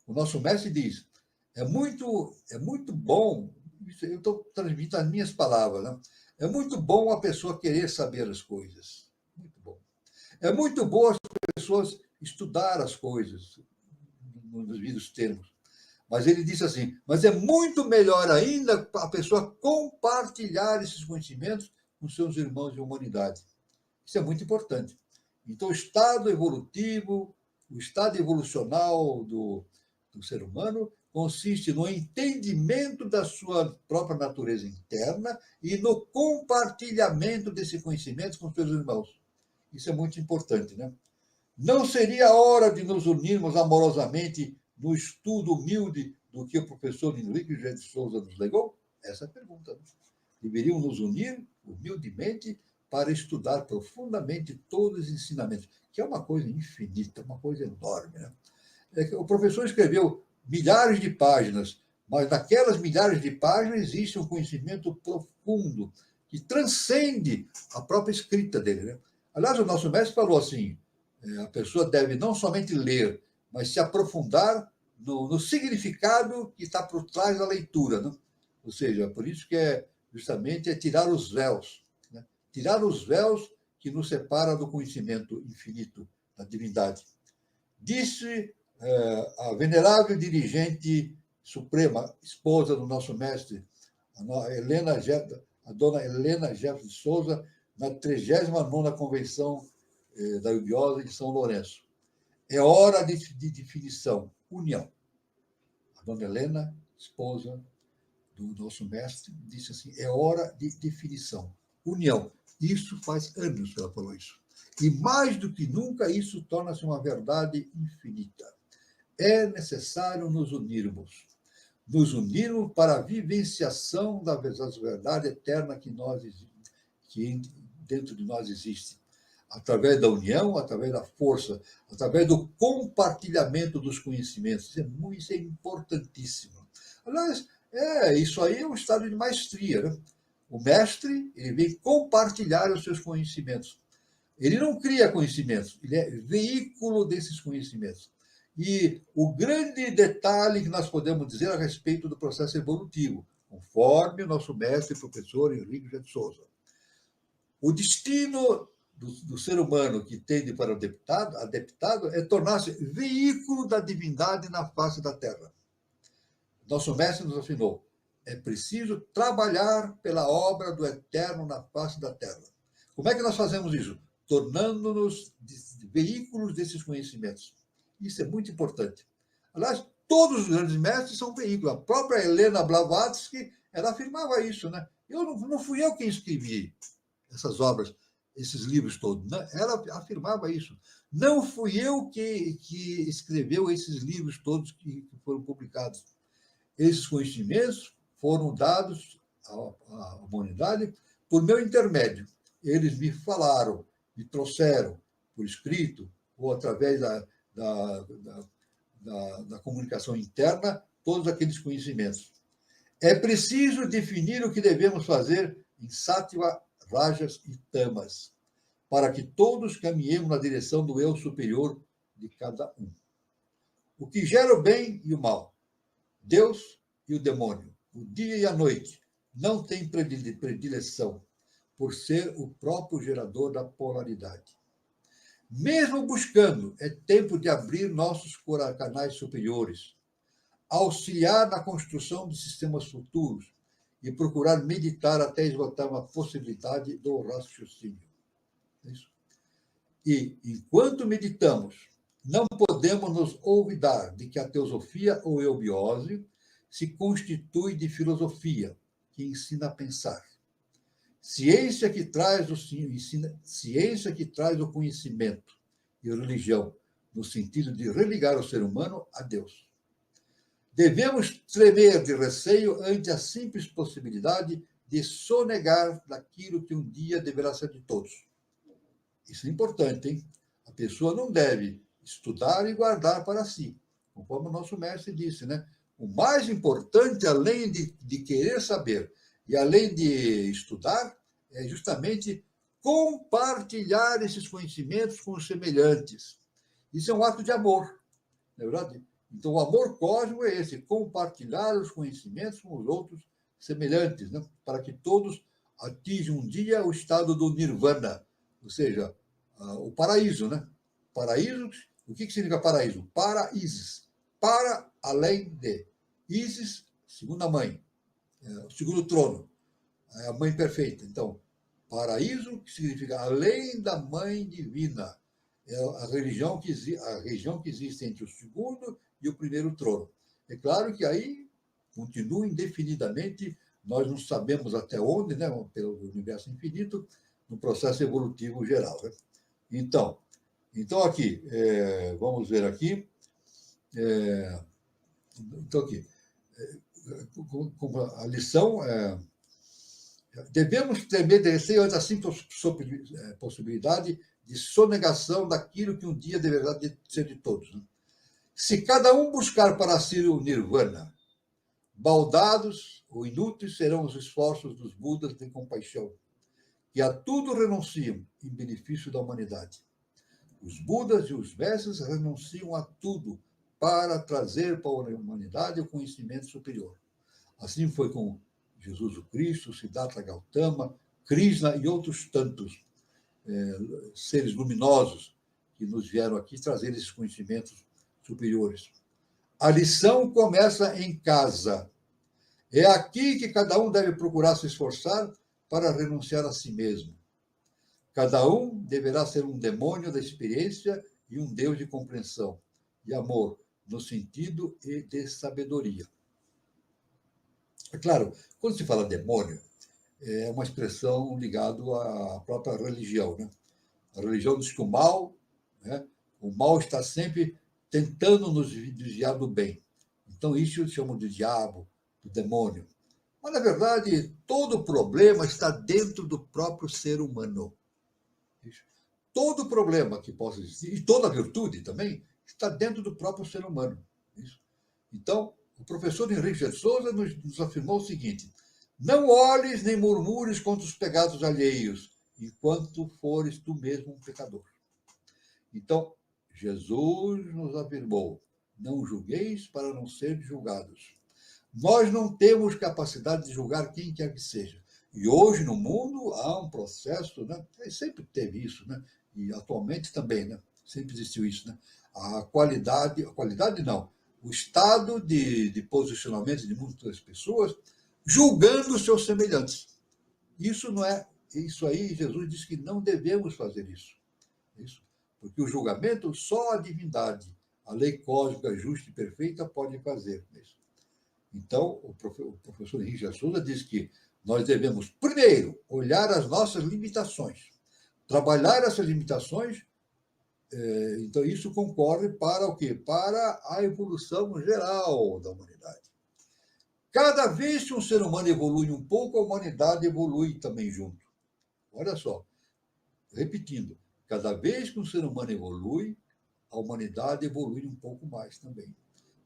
O nosso mestre diz, é muito bom, eu estou transmitindo as minhas palavras, né? É muito bom a pessoa querer saber as coisas. Muito bom. É muito bom as pessoas estudar as coisas, nos devidos termos. Mas ele disse assim, mas é muito melhor ainda a pessoa compartilhar esses conhecimentos com seus irmãos de humanidade. Isso é muito importante. Então, o estado evolutivo, o estado evolucional do ser humano consiste no entendimento da sua própria natureza interna e no compartilhamento desse conhecimento com seus irmãos. Isso é muito importante, né? Não seria a hora de nos unirmos amorosamente no estudo humilde do que o professor Henrique José de Souza nos legou? Essa é a pergunta. Né? Deveriam nos unir humildemente para estudar profundamente todos os ensinamentos, que é uma coisa infinita, uma coisa enorme. Né? O professor escreveu milhares de páginas, mas naquelas milhares de páginas existe um conhecimento profundo que transcende a própria escrita dele. Né? Aliás, o nosso mestre falou assim, a pessoa deve não somente ler, mas se aprofundar no significado que está por trás da leitura. Né? Ou seja, por isso que justamente é tirar os véus. Né? Tirar os véus que nos separa do conhecimento infinito da divindade. Disse a venerável dirigente suprema, esposa do nosso mestre, a dona Helena Jefferson de Souza, na 39ª Convenção da Eubiose de São Lourenço. É hora de definição, união. A dona Helena, esposa do nosso mestre, disse assim, é hora de definição, união. Isso faz anos que ela falou isso. E mais do que nunca, isso torna-se uma verdade infinita. É necessário nos unirmos para a vivenciação da verdade eterna que dentro de nós existe. Através da união, através da força, através do compartilhamento dos conhecimentos. Isso é importantíssimo. Aliás, isso aí é um estado de maestria. Né? O mestre ele vem compartilhar os seus conhecimentos. Ele não cria conhecimentos, ele é veículo desses conhecimentos. E o grande detalhe que nós podemos dizer a respeito do processo evolutivo, conforme o nosso mestre e professor Henrique José de Souza. O destino do ser humano que tende para o adeptado é tornar-se veículo da divindade na face da Terra. Nosso mestre nos afinou, é preciso trabalhar pela obra do Eterno na face da Terra. Como é que nós fazemos isso? Tornando-nos veículos desses conhecimentos. Isso é muito importante. Aliás, todos os grandes mestres são veículos. A própria Helena Blavatsky, ela afirmava isso, né? Não fui eu quem escrevi essas obras, esses livros todos. Né? Ela afirmava isso. Não fui eu que escreveu esses livros todos que foram publicados. Esses conhecimentos foram dados à humanidade por meu intermédio. Eles me falaram, me trouxeram por escrito ou através da comunicação interna todos aqueles conhecimentos. É preciso definir o que devemos fazer em Sattva, Rajas e Tamas, para que todos caminhemos na direção do eu superior de cada um. O que gera o bem e o mal, Deus e o demônio, o dia e a noite, não tem predileção, por ser o próprio gerador da polaridade. Mesmo buscando, é tempo de abrir nossos canais superiores, auxiliar na construção de sistemas futuros e procurar meditar até esgotar uma possibilidade do raciocínio. Isso. E, enquanto meditamos, não podemos nos olvidar de que a teosofia ou eubiose se constitui de filosofia, que ensina a pensar. Ciência que traz o conhecimento e religião, no sentido de religar o ser humano a Deus. Devemos tremer de receio ante a simples possibilidade de sonegar daquilo que um dia deverá ser de todos. Isso é importante, hein? A pessoa não deve estudar e guardar para si, conforme o nosso mestre disse, né? O mais importante, além de querer saber e além de estudar, é justamente compartilhar esses conhecimentos com os semelhantes. Isso é um ato de amor. não é verdade? Então, o amor cósmico é esse, compartilhar os conhecimentos com os outros semelhantes, né? Para que todos atinjam um dia o estado do nirvana, ou seja, o paraíso, né? Paraíso, o que significa paraíso? Paraísos, para além de. Isis, segunda mãe, o segundo trono, é a mãe perfeita. Então, paraíso, que significa além da mãe divina, é a região que existe entre o segundo e o primeiro trono. É claro que aí continua indefinidamente, nós não sabemos até onde, né, pelo universo infinito, no processo evolutivo geral. Né? Então aqui, vamos ver aqui. Então, aqui, a lição é: devemos temer de receio ante a simples possibilidade de sonegação daquilo que um dia deverá ser de todos. Né? Se cada um buscar para si o nirvana, baldados ou inúteis serão os esforços dos Budas de compaixão, que a tudo renunciam em benefício da humanidade. Os Budas e os mestres renunciam a tudo para trazer para a humanidade o conhecimento superior. Assim foi com Jesus o Cristo, Siddhartha Gautama, Krishna e outros tantos seres luminosos que nos vieram aqui trazer esses conhecimentos superiores. A lição começa em casa. É aqui que cada um deve procurar se esforçar para renunciar a si mesmo. Cada um deverá ser um demônio da experiência e um Deus de compreensão e amor, no sentido e de sabedoria. É claro, quando se fala demônio, é uma expressão ligada à própria religião. Né? A religião diz que o mal está sempre tentando nos desviar do bem. Então, isso chamam de diabo, do demônio. Mas, na verdade, todo problema está dentro do próprio ser humano. Todo problema que possa existir, e toda virtude também, está dentro do próprio ser humano. Então, o professor Henrique de Souza nos afirmou o seguinte: não olhes nem murmures contra os pecados alheios, enquanto fores tu mesmo um pecador. Então, Jesus nos afirmou: não julgueis para não ser julgados. Nós não temos capacidade de julgar quem quer que seja. E hoje, no mundo, há um processo, né? Sempre teve isso, né? E atualmente também, né? Sempre existiu isso, né? A qualidade não, o estado de posicionamento de muitas pessoas julgando os seus semelhantes. Isso não é, isso aí, Jesus disse que não devemos fazer isso. Porque o julgamento só a divindade, a lei cósmica justa e perfeita pode fazer. Então, o professor Henrique de Souza diz que nós devemos, primeiro, olhar as nossas limitações, trabalhar essas limitações. Então, isso concorre para o quê? Para a evolução geral da humanidade. Cada vez que um ser humano evolui um pouco, a humanidade evolui também junto. Olha só, repetindo, cada vez que um ser humano evolui, a humanidade evolui um pouco mais também.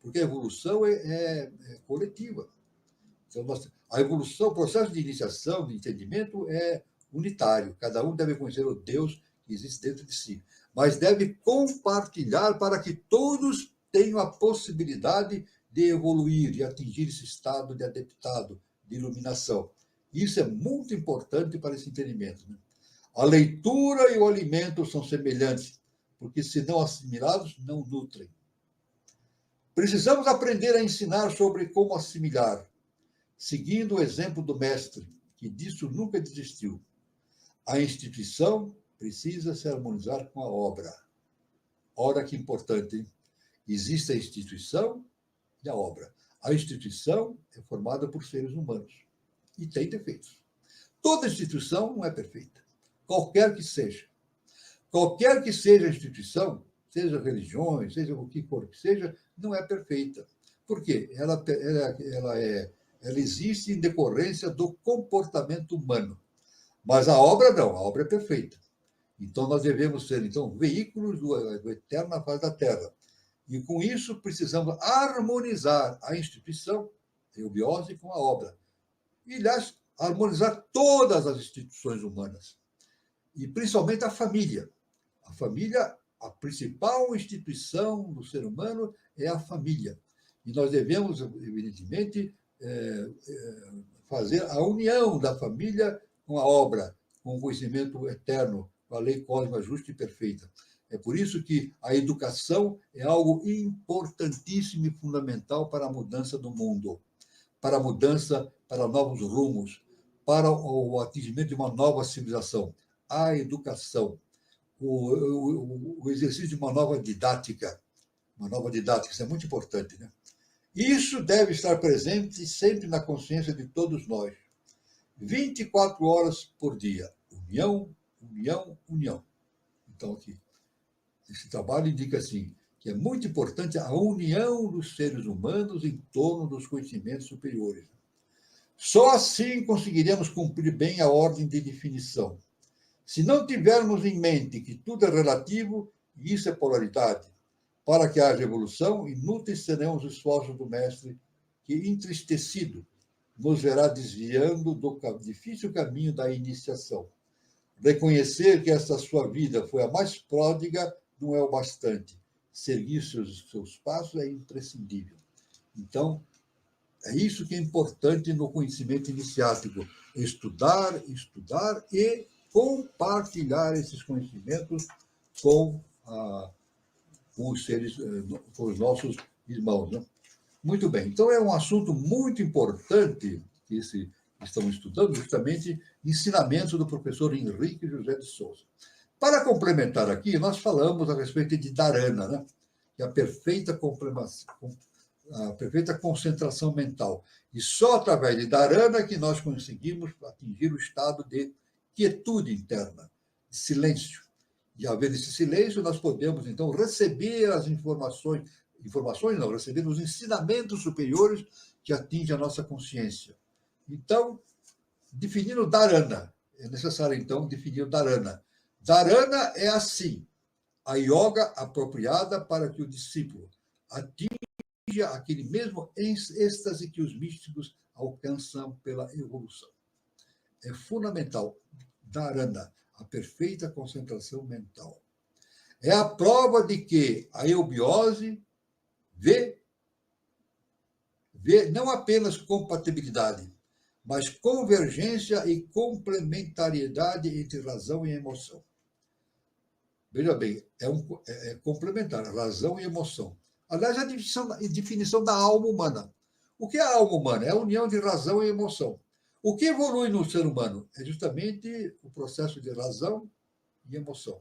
Porque a evolução é coletiva. Então, a evolução, o processo de iniciação, de entendimento é unitário. Cada um deve conhecer o Deus que existe dentro de si. Mas deve compartilhar para que todos tenham a possibilidade de evoluir e atingir esse estado de adeptado, de iluminação. Isso é muito importante para esse entendimento. Né? A leitura e o alimento são semelhantes, porque, se não assimilados, não nutrem. Precisamos aprender a ensinar sobre como assimilar, seguindo o exemplo do mestre, que disso nunca desistiu. A instituição precisa se harmonizar com a obra. Ora, que importante, hein? Existe a instituição e a obra. A instituição é formada por seres humanos e tem defeitos. Toda instituição não é perfeita, qualquer que seja. Qualquer que seja a instituição, seja religiões, seja o que for que seja, não é perfeita. Por quê? Ela existe em decorrência do comportamento humano. Mas a obra não, a obra é perfeita. Então, nós devemos ser, veículos do eterno na face da Terra. E, com isso, precisamos harmonizar a instituição, a eubiose, com a obra. E, aliás, harmonizar todas as instituições humanas. E, principalmente, a família. A família a principal instituição do ser humano é a família. E nós devemos, evidentemente, fazer a união da família com a obra, com o conhecimento eterno, com a lei cósmica justa e perfeita. É por isso que a educação é algo importantíssimo e fundamental para a mudança do mundo, para a mudança, para novos rumos, para o atingimento de uma nova civilização. A educação, o exercício de uma nova didática, isso é muito importante, né? Isso deve estar presente sempre na consciência de todos nós. 24 horas por dia. União, união, união. Então, aqui, esse trabalho indica assim, que é muito importante a união dos seres humanos em torno dos conhecimentos superiores. Só assim conseguiremos cumprir bem a ordem de definição. Se não tivermos em mente que tudo é relativo, e isso é polaridade, para que haja evolução, inúteis serão os esforços do mestre, que, entristecido, nos verá desviando do difícil caminho da iniciação. Reconhecer que esta sua vida foi a mais pródiga não é o bastante. Seguir seus passos é imprescindível. Então, é isso que é importante no conhecimento iniciático. Estudar, estudar e compartilhar esses conhecimentos com os seres, com os nossos irmãos, né? Muito bem. Então, é um assunto muito importante que estamos estudando, justamente ensinamentos do professor Henrique José de Souza. Para complementar aqui, nós falamos a respeito de dharana, né? Que é a perfeita concentração mental. E só através de dharana que nós conseguimos atingir o estado de quietude interna, de silêncio. E, ao ver esse silêncio, nós podemos, então, receber as receber os ensinamentos superiores que atingem a nossa consciência. Então, definindo dharana, é necessário, então, definir o dharana. Dharana é assim, a yoga apropriada para que o discípulo atinja aquele mesmo êxtase que os místicos alcançam pela evolução. É fundamental, dharana, a perfeita concentração mental. É a prova de que a eubiose vê não apenas compatibilidade, mas convergência e complementariedade entre razão e emoção. Veja bem, é complementar, razão e emoção. Aliás, a definição da alma humana. O que é a alma humana? É a união de razão e emoção. O que evolui no ser humano? É justamente o processo de razão e emoção.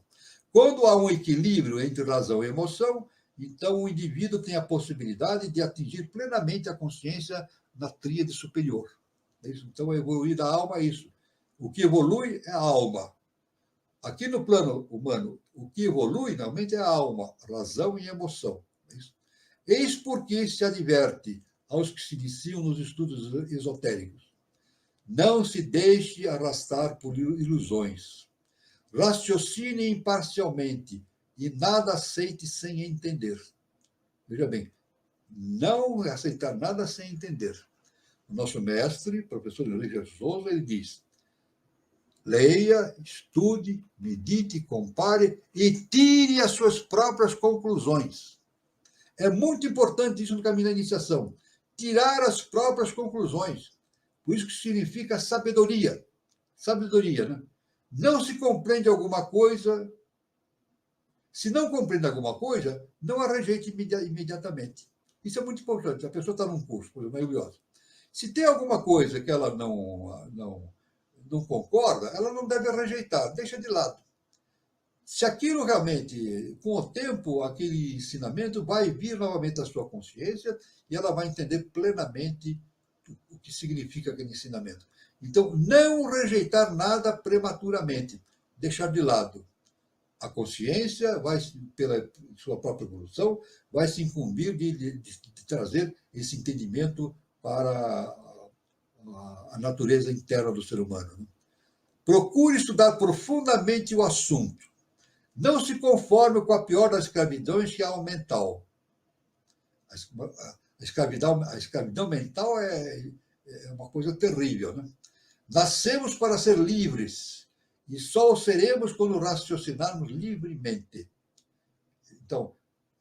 Quando há um equilíbrio entre razão e emoção, então o indivíduo tem a possibilidade de atingir plenamente a consciência na tríade superior. Então, evoluir da alma é isso. O que evolui é a alma. Aqui no plano humano, o que evolui realmente é a alma, razão e emoção. Eis porque se adverte aos que se iniciam nos estudos esotéricos. Não se deixe arrastar por ilusões. Raciocine imparcialmente e nada aceite sem entender. Veja bem, não aceitar nada sem entender. O nosso mestre, professor Henrique de Souza, ele diz: leia, estude, medite, compare e tire as suas próprias conclusões. É muito importante isso no caminho da iniciação. Tirar as próprias conclusões. Por isso que significa sabedoria. Sabedoria, né? Não se compreende alguma coisa. Se não compreende alguma coisa, não a rejeite imediatamente. Isso é muito importante. A pessoa está num curso, por exemplo, na eubiose. Se tem alguma coisa que ela não concorda, ela não deve rejeitar, deixa de lado. Se aquilo realmente, com o tempo, aquele ensinamento vai vir novamente à sua consciência e ela vai entender plenamente o que significa aquele ensinamento. Então, não rejeitar nada prematuramente, deixar de lado. A consciência vai, pela sua própria evolução, vai se incumbir de trazer esse entendimento para a natureza interna do ser humano. Procure estudar profundamente o assunto. Não se conforme com a pior das escravidões, que é a mental. A escravidão mental é uma coisa terrível, né? Nascemos para ser livres, e só o seremos quando raciocinarmos livremente. Então,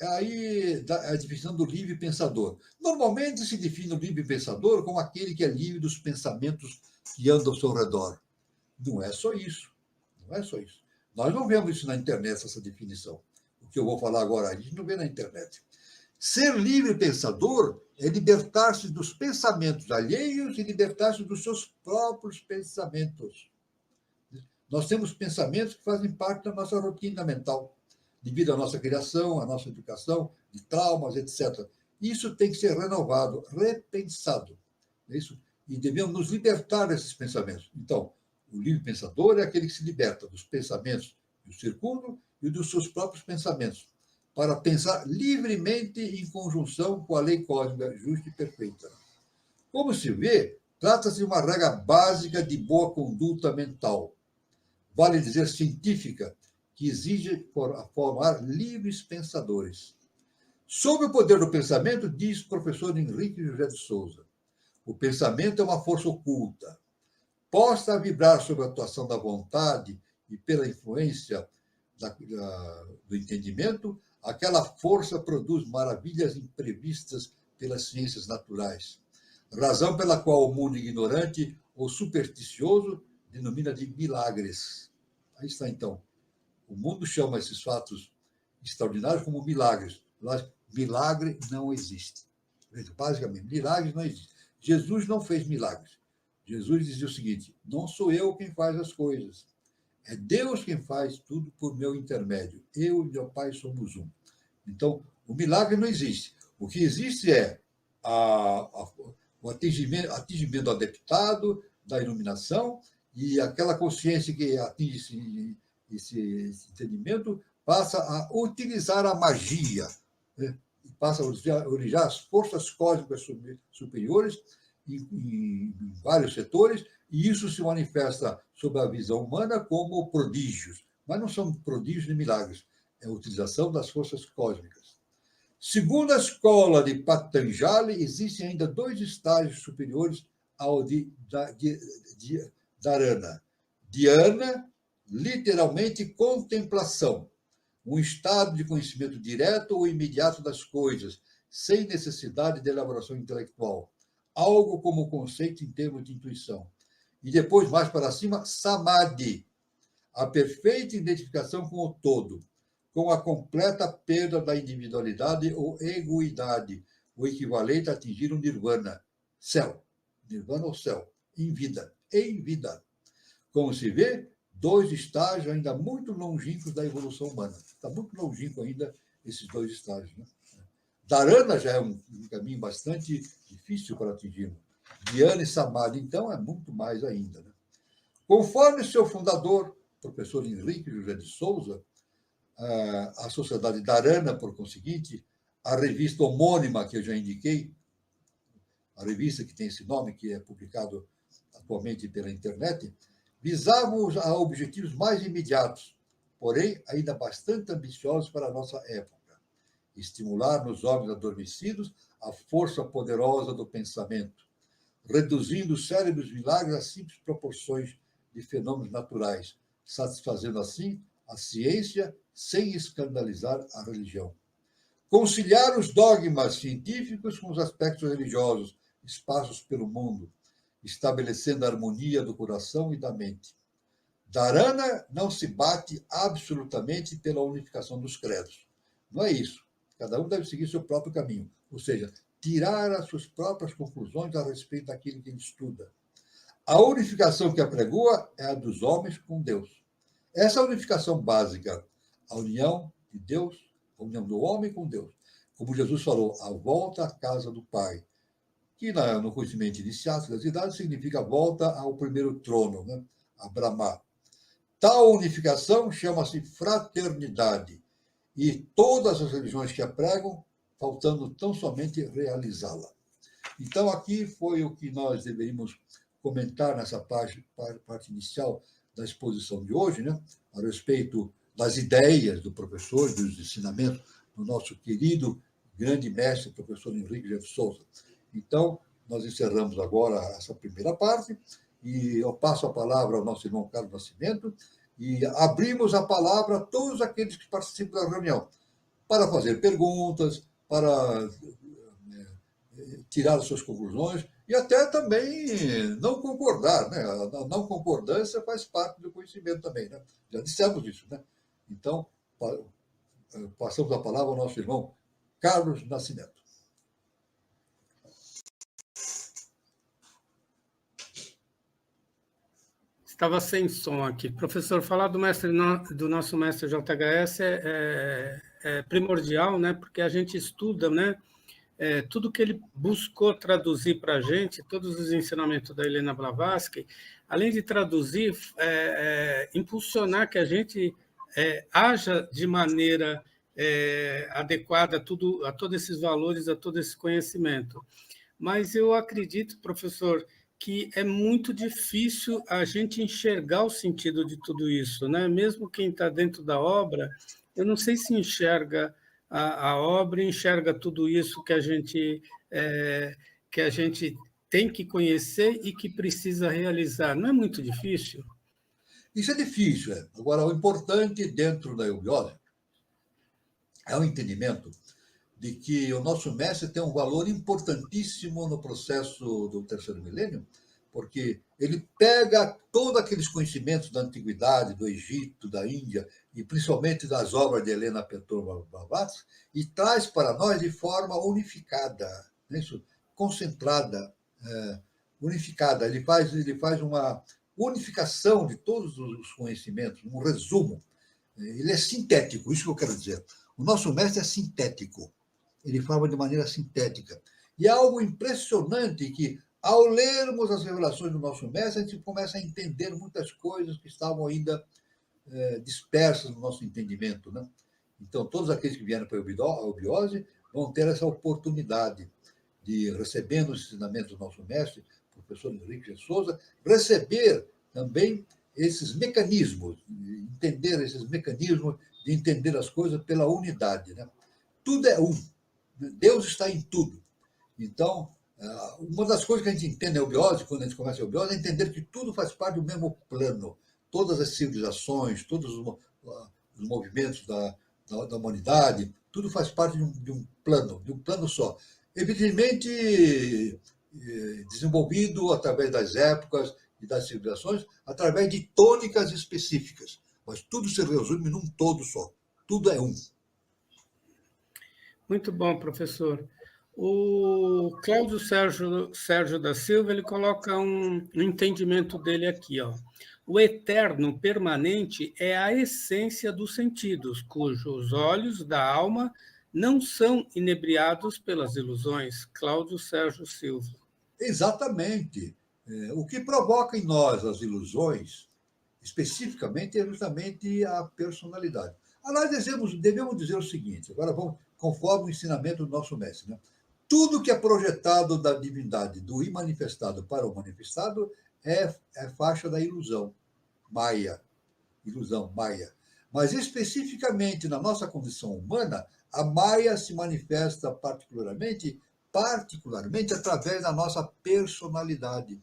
aí a definição do livre pensador. Normalmente se define o livre pensador como aquele que é livre dos pensamentos que andam ao seu redor. Não é só isso. Não é só isso. Nós não vemos isso na internet, essa definição. O que eu vou falar agora, a gente não vê na internet. Ser livre pensador é libertar-se dos pensamentos alheios e libertar-se dos seus próprios pensamentos. Nós temos pensamentos que fazem parte da nossa rotina mental, devido à nossa criação, à nossa educação, de traumas, etc. Isso tem que ser renovado, repensado. É isso? E devemos nos libertar desses pensamentos. Então, o livre pensador é aquele que se liberta dos pensamentos que o circundam e dos seus próprios pensamentos, para pensar livremente em conjunção com a lei cósmica justa e perfeita. Como se vê, trata-se de uma regra básica de boa conduta mental, vale dizer científica, que exige formar livres pensadores. Sob o poder do pensamento, diz o professor Henrique José de Souza, o pensamento é uma força oculta, posta a vibrar sob a atuação da vontade e pela influência do entendimento, aquela força produz maravilhas imprevistas pelas ciências naturais, razão pela qual o mundo ignorante ou supersticioso denomina de milagres. Aí está, então. O mundo chama esses fatos extraordinários como milagres. Milagre não existe. Basicamente, milagres não existem. Jesus não fez milagres. Jesus dizia o seguinte: não sou eu quem faz as coisas. É Deus quem faz tudo por meu intermédio. Eu e meu Pai somos um. Então, o milagre não existe. O que existe é o atingimento adeptado da iluminação e aquela consciência que atinge esse entendimento passa a utilizar a magia, né? Passa a utilizar as forças cósmicas superiores em vários setores, e isso se manifesta sob a visão humana como prodígios. Mas não são prodígios nem milagres, é a utilização das forças cósmicas. Segundo a escola de Patanjali, existem ainda 2 estágios superiores ao de Dharana. Dhyana, literalmente contemplação, um estado de conhecimento direto ou imediato das coisas, sem necessidade de elaboração intelectual, algo como o conceito em termos de intuição. E depois, mais para cima, Samadhi, a perfeita identificação com o todo, com a completa perda da individualidade ou egoidade, o equivalente a atingir o nirvana, céu. Nirvana ou céu, em vida. Como se vê, 2 estágios ainda muito longínquos da evolução humana. Está muito longínquo ainda esses 2 estágios. Né? Dharana já é um caminho bastante difícil para atingirmos. Dhyana e Samadhi, então, é muito mais ainda. Né? Conforme seu fundador, professor Henrique José de Souza, a Sociedade Dharana, por conseguinte, a revista homônima que eu já indiquei, a revista que tem esse nome, que é publicado atualmente pela internet, visavam a objetivos mais imediatos, porém ainda bastante ambiciosos para a nossa época. Estimular nos homens adormecidos a força poderosa do pensamento, reduzindo os cérebros milagres a simples proporções de fenômenos naturais, satisfazendo assim a ciência sem escandalizar a religião. Conciliar os dogmas científicos com os aspectos religiosos, espaços pelo mundo, estabelecendo a harmonia do coração e da mente. Dharana não se bate absolutamente pela unificação dos credos. Não é isso. Cada um deve seguir seu próprio caminho, ou seja, tirar as suas próprias conclusões a respeito daquilo que ele estuda. A unificação que apregoa é a dos homens com Deus. Essa unificação básica, a união de Deus, a união do homem com Deus. Como Jesus falou, a volta à casa do Pai, que no conhecimento iniciático das idades significa volta ao primeiro trono, né? A Brahma. Tal unificação chama-se fraternidade, e todas as religiões que a pregam, faltando tão somente realizá-la. Então, aqui foi o que nós deveríamos comentar nessa parte inicial da exposição de hoje, né? A respeito das ideias do professor, dos ensinamentos do nosso querido grande mestre, professor Henrique José de Souza. Então, nós encerramos agora essa primeira parte e eu passo a palavra ao nosso irmão Carlos Nascimento e abrimos a palavra a todos aqueles que participam da reunião. para fazer perguntas, para tirar as suas conclusões e até também não concordar, né? A não concordância faz parte do conhecimento também, né? Já dissemos isso, né? Então, passamos a palavra ao nosso irmão Carlos Nascimento. Estava sem som aqui. Professor, falar do nosso mestre JHS é primordial, né? Porque a gente estuda, né? Tudo que ele buscou traduzir para a gente, todos os ensinamentos da Helena Blavatsky, além de traduzir, impulsionar que a gente haja de maneira adequada a todos esses valores, a todo esse conhecimento. Mas eu acredito, professor, que é muito difícil a gente enxergar o sentido de tudo isso, né? Mesmo quem está dentro da obra, eu não sei se enxerga a obra, enxerga tudo isso que a gente tem que conhecer e que precisa realizar. Não é muito difícil? Isso é difícil. Agora, o importante dentro da eubiose é o entendimento de que o nosso mestre tem um valor importantíssimo no processo do terceiro milênio, porque ele pega todos aqueles conhecimentos da antiguidade, do Egito, da Índia, e principalmente das obras de Helena Petrova Blavatsky, e traz para nós de forma unificada, isso, concentrada, unificada. Ele faz uma unificação de todos os conhecimentos, um resumo. Ele é sintético, isso que eu quero dizer. O nosso mestre é sintético. Ele fala de maneira sintética. E é algo impressionante que, ao lermos as revelações do nosso mestre, a gente começa a entender muitas coisas que estavam ainda dispersas no nosso entendimento, né? Então, todos aqueles que vieram para a eubiose vão ter essa oportunidade de, recebendo os ensinamentos do nosso mestre, o professor Henrique de Souza, receber também esses mecanismos, entender esses mecanismos de entender as coisas pela unidade, né? Tudo é um. Deus está em tudo. Então, uma das coisas que a gente entende na eubiose, quando a gente começa a eubiose, é entender que tudo faz parte do mesmo plano. Todas as civilizações, todos os movimentos da humanidade, tudo faz parte de um plano só. Evidentemente, desenvolvido através das épocas e das civilizações, através de tônicas específicas. Mas tudo se resume num todo só. Tudo é um. Muito bom, professor. O Cláudio Sérgio da Silva, ele coloca um entendimento dele aqui, ó. O eterno permanente é a essência dos sentidos, cujos olhos da alma não são inebriados pelas ilusões. Cláudio Sérgio Silva. Exatamente. O que provoca em nós as ilusões, especificamente, é justamente a personalidade. Aliás, devemos dizer o seguinte, agora vamos, conforme o ensinamento do nosso mestre, né? Tudo que é projetado da divindade, do imanifestado para o manifestado, é faixa da ilusão, Maya. Ilusão, Maya. Mas, especificamente na nossa condição humana, a Maya se manifesta particularmente através da nossa personalidade.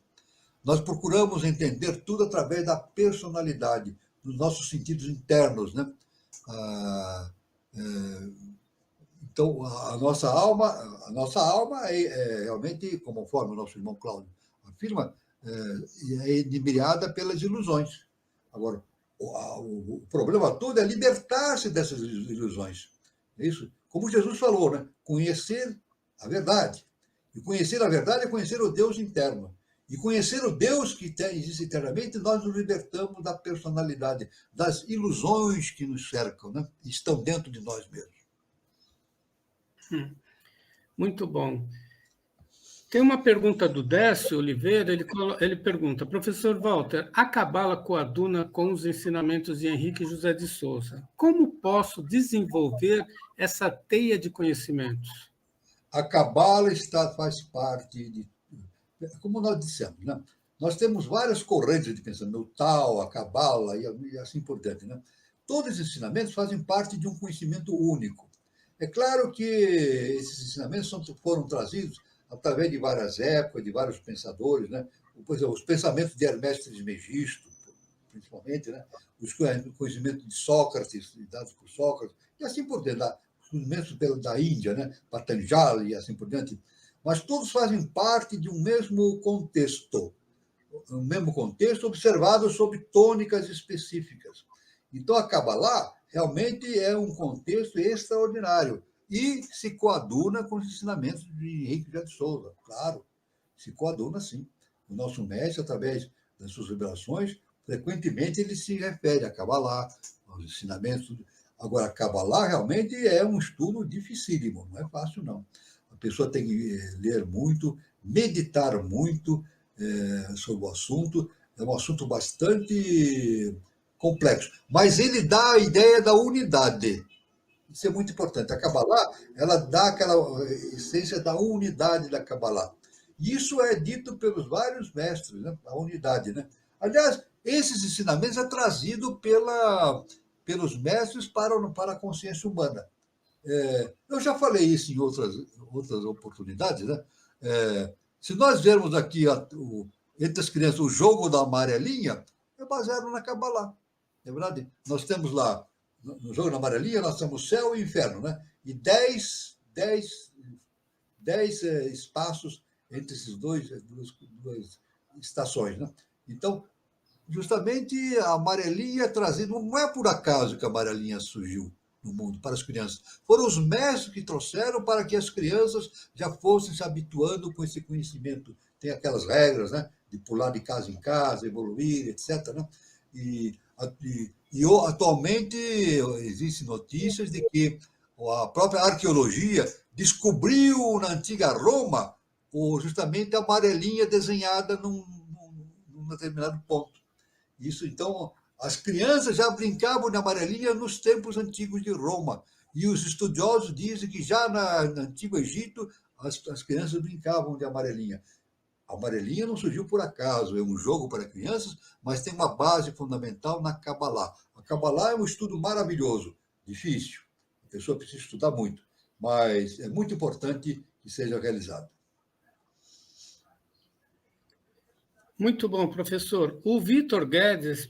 Nós procuramos entender tudo através da personalidade, dos nossos sentidos internos, né? Então, a nossa alma é realmente, conforme o nosso irmão Cláudio afirma, é inebriada pelas ilusões. Agora, o problema todo é libertar-se dessas ilusões. É isso? Como Jesus falou, né? Conhecer a verdade. E conhecer a verdade é conhecer o Deus interno. E conhecer o Deus que existe eternamente, nós nos libertamos da personalidade, das ilusões que nos cercam, né? Estão dentro de nós mesmos. Muito bom. Tem uma pergunta do Décio Oliveira, ele pergunta, professor Walter, a Cabala coaduna com os ensinamentos de Henrique José de Souza. Como posso desenvolver essa teia de conhecimentos? A Cabala faz parte de... Como nós dissemos, né? Nós temos várias correntes de pensamento, o Tao, a Cabala e assim por diante, né? Todos esses ensinamentos fazem parte de um conhecimento único. É claro que esses ensinamentos foram trazidos através de várias épocas, de vários pensadores, né? Por exemplo, os pensamentos de Hermès Trismegisto, principalmente, né? Os conhecimentos de Sócrates, dados por Sócrates, e assim por diante. rudimentos da Índia, né? Patanjali e assim por diante, mas todos fazem parte de um mesmo contexto observado sob tônicas específicas. Então, a Kabbalah realmente é um contexto extraordinário e se coaduna com os ensinamentos de Henrique José de Souza, claro, se coaduna sim. O nosso mestre, através das suas revelações, frequentemente ele se refere a Kabbalah, aos ensinamentos. Agora, a Kabbalah realmente é um estudo dificílimo, não é fácil, não. A pessoa tem que ler muito, meditar muito sobre o assunto. É um assunto bastante complexo, mas ele dá a ideia da unidade. Isso é muito importante. A Kabbalah, ela dá aquela essência da unidade da Kabbalah. Isso é dito pelos vários mestres, né? A unidade, né? Aliás, esses ensinamentos é trazido pelos mestres para a consciência humana. Eu já falei isso em outras oportunidades, né? Se nós vermos aqui entre as crianças o jogo da amarelinha, é baseado na Kabbalah. É verdade? Nós temos lá, no jogo da amarelinha, nós temos céu e inferno, né? E 10 espaços entre esses duas estações, né? Então, justamente a amarelinha é trazida, não é por acaso que a amarelinha surgiu no mundo para as crianças. Foram os mestres que trouxeram para que as crianças já fossem se habituando com esse conhecimento. Tem aquelas regras, né? De pular de casa em casa, evoluir, etc. Né? E atualmente existem notícias de que a própria arqueologia descobriu na antiga Roma justamente a amarelinha desenhada num determinado ponto. Isso, então, as crianças já brincavam de amarelinha nos tempos antigos de Roma. E os estudiosos dizem que já no Antigo Egito as crianças brincavam de amarelinha. A amarelinha não surgiu por acaso, é um jogo para crianças, mas tem uma base fundamental na Kabbalah. A Kabbalah é um estudo maravilhoso, difícil. A pessoa precisa estudar muito, mas é muito importante que seja realizado. Muito bom, professor. O Vitor Guedes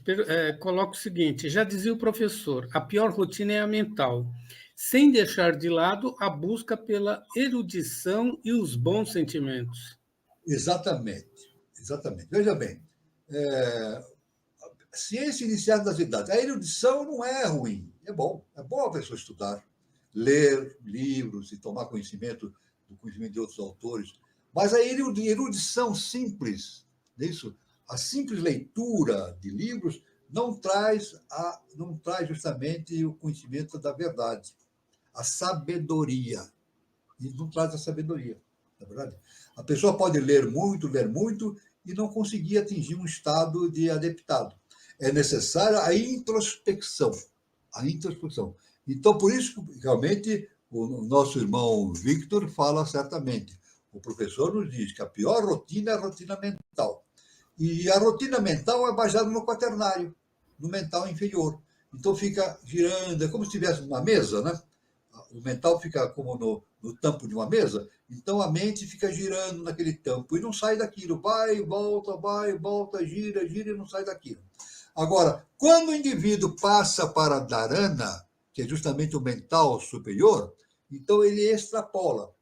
coloca o seguinte: já dizia o professor, a pior rotina é a mental, sem deixar de lado a busca pela erudição e os bons sentimentos. Exatamente, exatamente. Veja bem, ciência iniciada das idades. A erudição não é ruim, é bom a pessoa estudar, ler livros e tomar conhecimento do conhecimento de outros autores, mas a erudição simples, isso, a simples leitura de livros não traz justamente o conhecimento da verdade, a sabedoria. E não traz a sabedoria, na verdade. A pessoa pode ler muito e não conseguir atingir um estado de adeptado. É necessária a introspecção. A introspecção. Então, por isso, realmente, o nosso irmão Victor fala certamente. O professor nos diz que a pior rotina é a rotina mental. E a rotina mental é baseada no quaternário, no mental inferior. Então, fica girando, é como se tivesse uma mesa, né? O mental fica como no tampo de uma mesa, então a mente fica girando naquele tampo e não sai daquilo, vai, volta, gira e não sai daquilo. Agora, quando o indivíduo passa para a dharana, que é justamente o mental superior, então ele extrapola.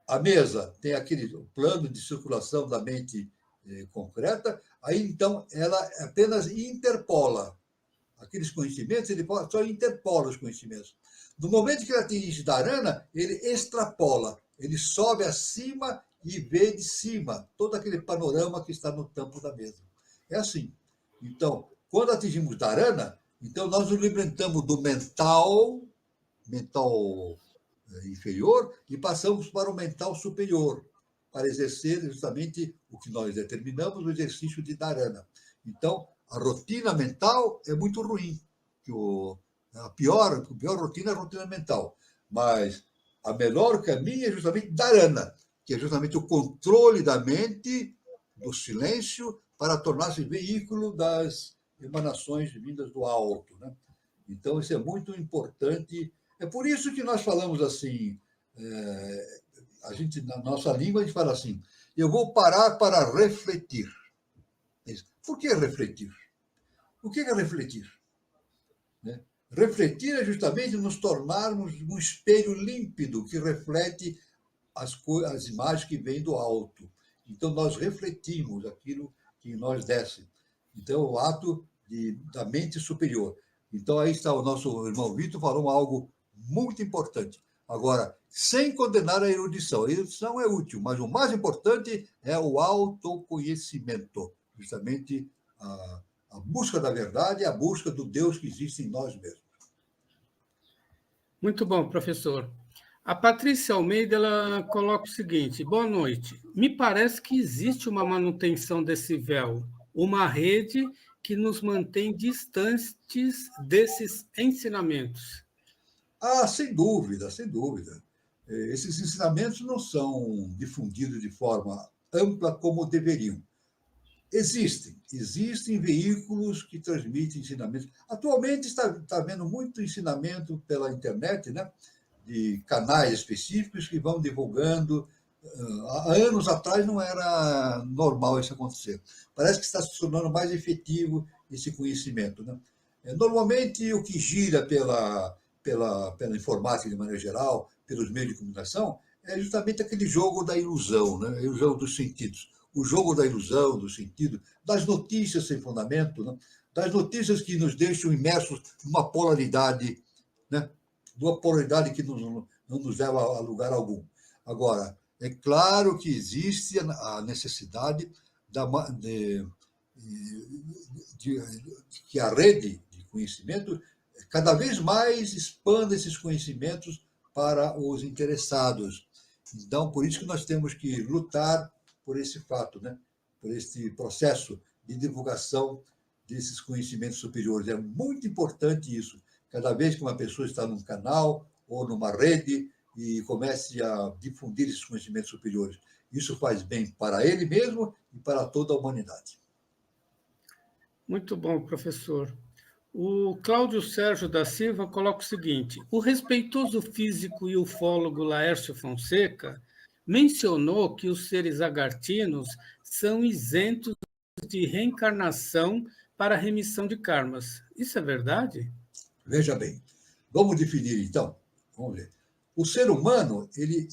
A mesa tem aquele plano de circulação da mente concreta, aí então ela apenas interpola aqueles conhecimentos, ele só interpola os conhecimentos. No momento que ele atinge dharana, ele extrapola, ele sobe acima e vê de cima todo aquele panorama que está no tampo da mesa. É assim. Então, quando atingimos dharana, então nós nos libertamos do mental inferior e passamos para o mental superior, para exercer justamente o que nós determinamos, o exercício de dharana. Então, a rotina mental é muito ruim. A pior rotina é a rotina mental. Mas a melhor caminho é justamente dharana, que é justamente o controle da mente, do silêncio, para tornar-se veículo das emanações vindas do alto. Né? Então, isso é muito importante. É por isso que nós falamos assim, na nossa língua, a gente fala assim, eu vou parar para refletir. Por que refletir? O que é refletir? Né? Refletir é justamente nos tornarmos um espelho límpido que reflete as imagens que vêm do alto. Então, nós refletimos aquilo que nós desce. Então, o ato da mente superior. Então, aí está o nosso irmão Vitor falou algo muito importante. Agora, sem condenar a erudição. A erudição é útil, mas o mais importante é o autoconhecimento. Justamente a busca da verdade, a busca do Deus que existe em nós mesmos. Muito bom, professor. A Patrícia Almeida ela coloca o seguinte: boa noite. Me parece que existe uma manutenção desse véu, uma rede que nos mantém distantes desses ensinamentos. Sem dúvida, sem dúvida. Esses ensinamentos não são difundidos de forma ampla como deveriam. Existem veículos que transmitem ensinamentos. Atualmente está havendo muito ensinamento pela internet, né? De canais específicos que vão divulgando. Há anos atrás não era normal isso acontecer. Parece que está se tornando mais efetivo esse conhecimento, né? Normalmente, o que gira pela informática de maneira geral, pelos meios de comunicação, é justamente aquele jogo da ilusão, né? A ilusão dos sentidos. O jogo da ilusão, do sentido, das notícias sem fundamento, né? Das notícias que nos deixam imersos numa polaridade, né? Uma polaridade que não nos leva a lugar algum. Agora, é claro que existe a necessidade de que a rede de conhecimento cada vez mais expanda esses conhecimentos para os interessados. Então, por isso que nós temos que lutar por esse fato, né? Por esse processo de divulgação desses conhecimentos superiores. É muito importante isso. Cada vez que uma pessoa está num canal ou numa rede e comece a difundir esses conhecimentos superiores, isso faz bem para ele mesmo e para toda a humanidade. Muito bom, professor. O Cláudio Sérgio da Silva coloca o seguinte: o respeitoso físico e ufólogo Laércio Fonseca mencionou que os seres agartinos são isentos de reencarnação para remissão de karmas. Isso é verdade? Veja bem, vamos definir então. Vamos ver. O ser humano ele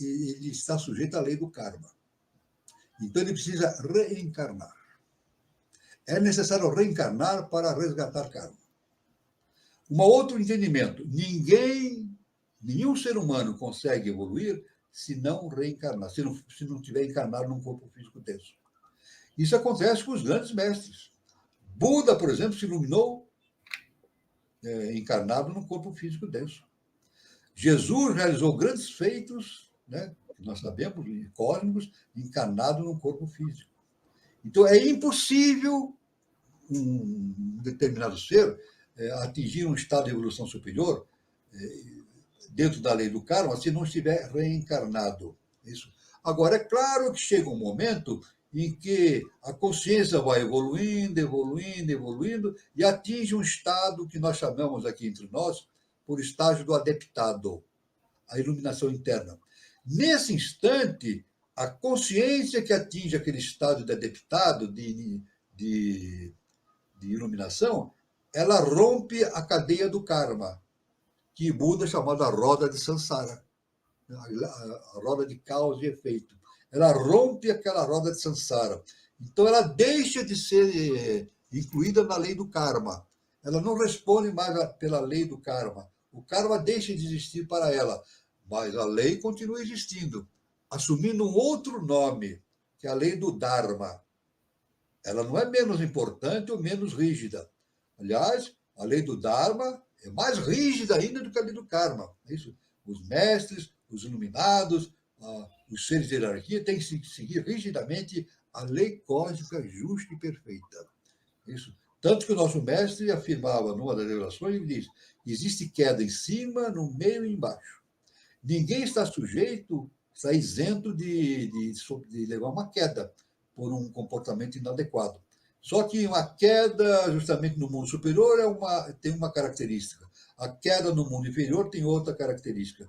está sujeito à lei do karma. Então ele precisa reencarnar. É necessário reencarnar para resgatar karma. Um outro entendimento: nenhum ser humano consegue evoluir se não reencarnar, se não tiver encarnado num corpo físico denso. Isso acontece com os grandes mestres. Buda, por exemplo, se iluminou encarnado num corpo físico denso. Jesus realizou grandes feitos, né, que nós sabemos, cósmicos, encarnado num corpo físico. Então, é impossível um determinado ser atingir um estado de evolução superior dentro da lei do karma se não estiver reencarnado. Isso. Agora, é claro que chega um momento em que a consciência vai evoluindo, evoluindo, evoluindo, e atinge um estado que nós chamamos aqui entre nós por estágio do adeptado, a iluminação interna. Nesse instante, a consciência que atinge aquele estado de adeptado, de iluminação, ela rompe a cadeia do karma, que Buda chamou da roda de Sansara, a roda de causa e efeito. Ela rompe aquela roda de Sansara. Então, ela deixa de ser incluída na lei do karma. Ela não responde mais pela lei do karma. O karma deixa de existir para ela, mas a lei continua existindo, assumindo um outro nome, que é a lei do Dharma. Ela não é menos importante ou menos rígida. Aliás, a lei do Dharma é mais rígida ainda do que a lei do karma. Isso. Os mestres, os iluminados, os seres de hierarquia têm que seguir rigidamente a lei cósmica justa e perfeita. Isso. Tanto que o nosso mestre afirmava numa das revelações, ele diz: existe queda em cima, no meio e embaixo. Ninguém está sujeito, está isento de levar uma queda por um comportamento inadequado. Só que uma queda, justamente no mundo superior, tem uma característica. A queda no mundo inferior tem outra característica.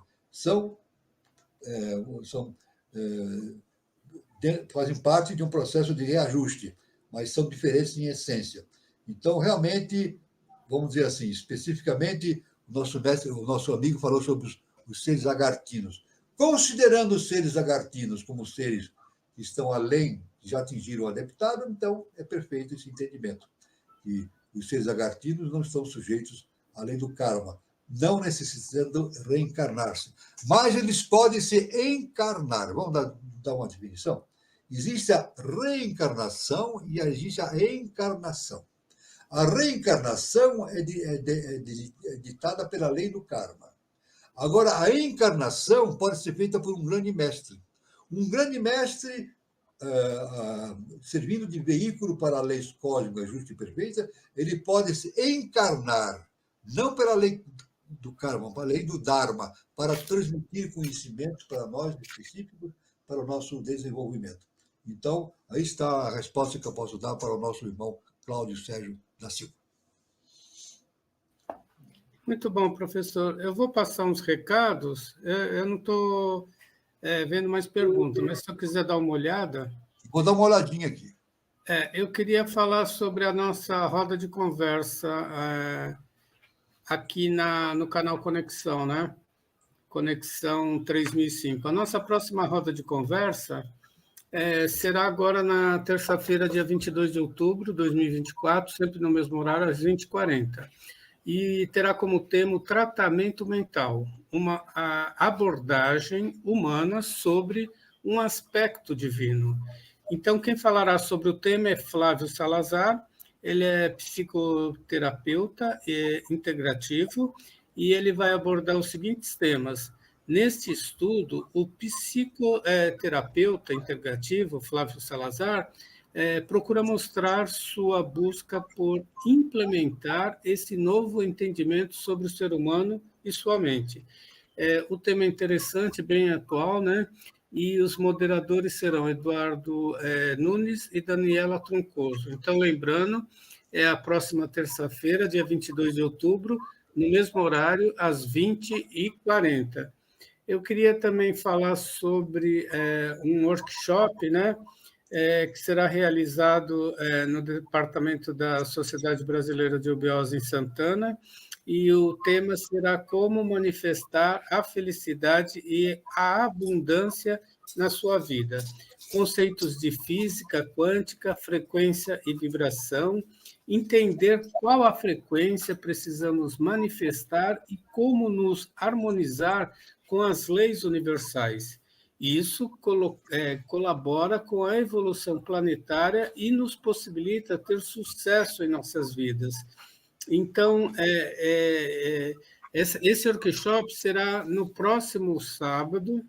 Fazem parte de um processo de reajuste, mas são diferentes em essência. Então, realmente, vamos dizer assim, especificamente, o nosso amigo falou sobre os seres lagartinos. Considerando os seres lagartinos como seres que estão além, que já atingiram o adeptado, então é perfeito esse entendimento. E os seres lagartinos não estão sujeitos à lei do karma, não necessitando reencarnar-se. Mas eles podem se encarnar. Vamos dar uma definição? Existe a reencarnação e existe a encarnação. A reencarnação é ditada pela lei do karma. Agora, a encarnação pode ser feita por um grande mestre. Um grande mestre, servindo de veículo para a lei cósmica justa e perfeita, ele pode se encarnar, não pela lei do karma, pela lei do dharma, para transmitir conhecimento para nós, específicos, para o nosso desenvolvimento. Então, aí está a resposta que eu posso dar para o nosso irmão Cláudio Sérgio da Silva. Muito bom, professor. Eu vou passar uns recados. Eu não estou vendo mais perguntas, mas se eu quiser dar uma olhada... Vou dar uma olhadinha aqui. Eu queria falar sobre a nossa roda de conversa aqui no canal Conexão, né? Conexão 3005. A nossa próxima roda de conversa será agora na terça-feira, dia 22 de outubro de 2024, sempre no mesmo horário, às 20h40. E terá como tema o tratamento mental, uma abordagem humana sobre um aspecto divino. Então, quem falará sobre o tema é Flávio Salazar, ele é psicoterapeuta integrativo e ele vai abordar os seguintes temas. Neste estudo, o psicoterapeuta integrativo, Flávio Salazar, procura mostrar sua busca por implementar esse novo entendimento sobre o ser humano e sua mente. O tema é interessante, bem atual, né? E os moderadores serão Eduardo Nunes e Daniela Troncoso. Então, lembrando, é a próxima terça-feira, dia 22 de outubro, no mesmo horário, às 20h40. Eu queria também falar sobre um workshop, né? Que será realizado no departamento da Sociedade Brasileira de Eubiose em Santana, e o tema será como manifestar a felicidade e a abundância na sua vida. Conceitos de física quântica, frequência e vibração, entender qual a frequência precisamos manifestar e como nos harmonizar com as leis universais. Isso colabora com a evolução planetária e nos possibilita ter sucesso em nossas vidas. Então, esse workshop será no próximo sábado,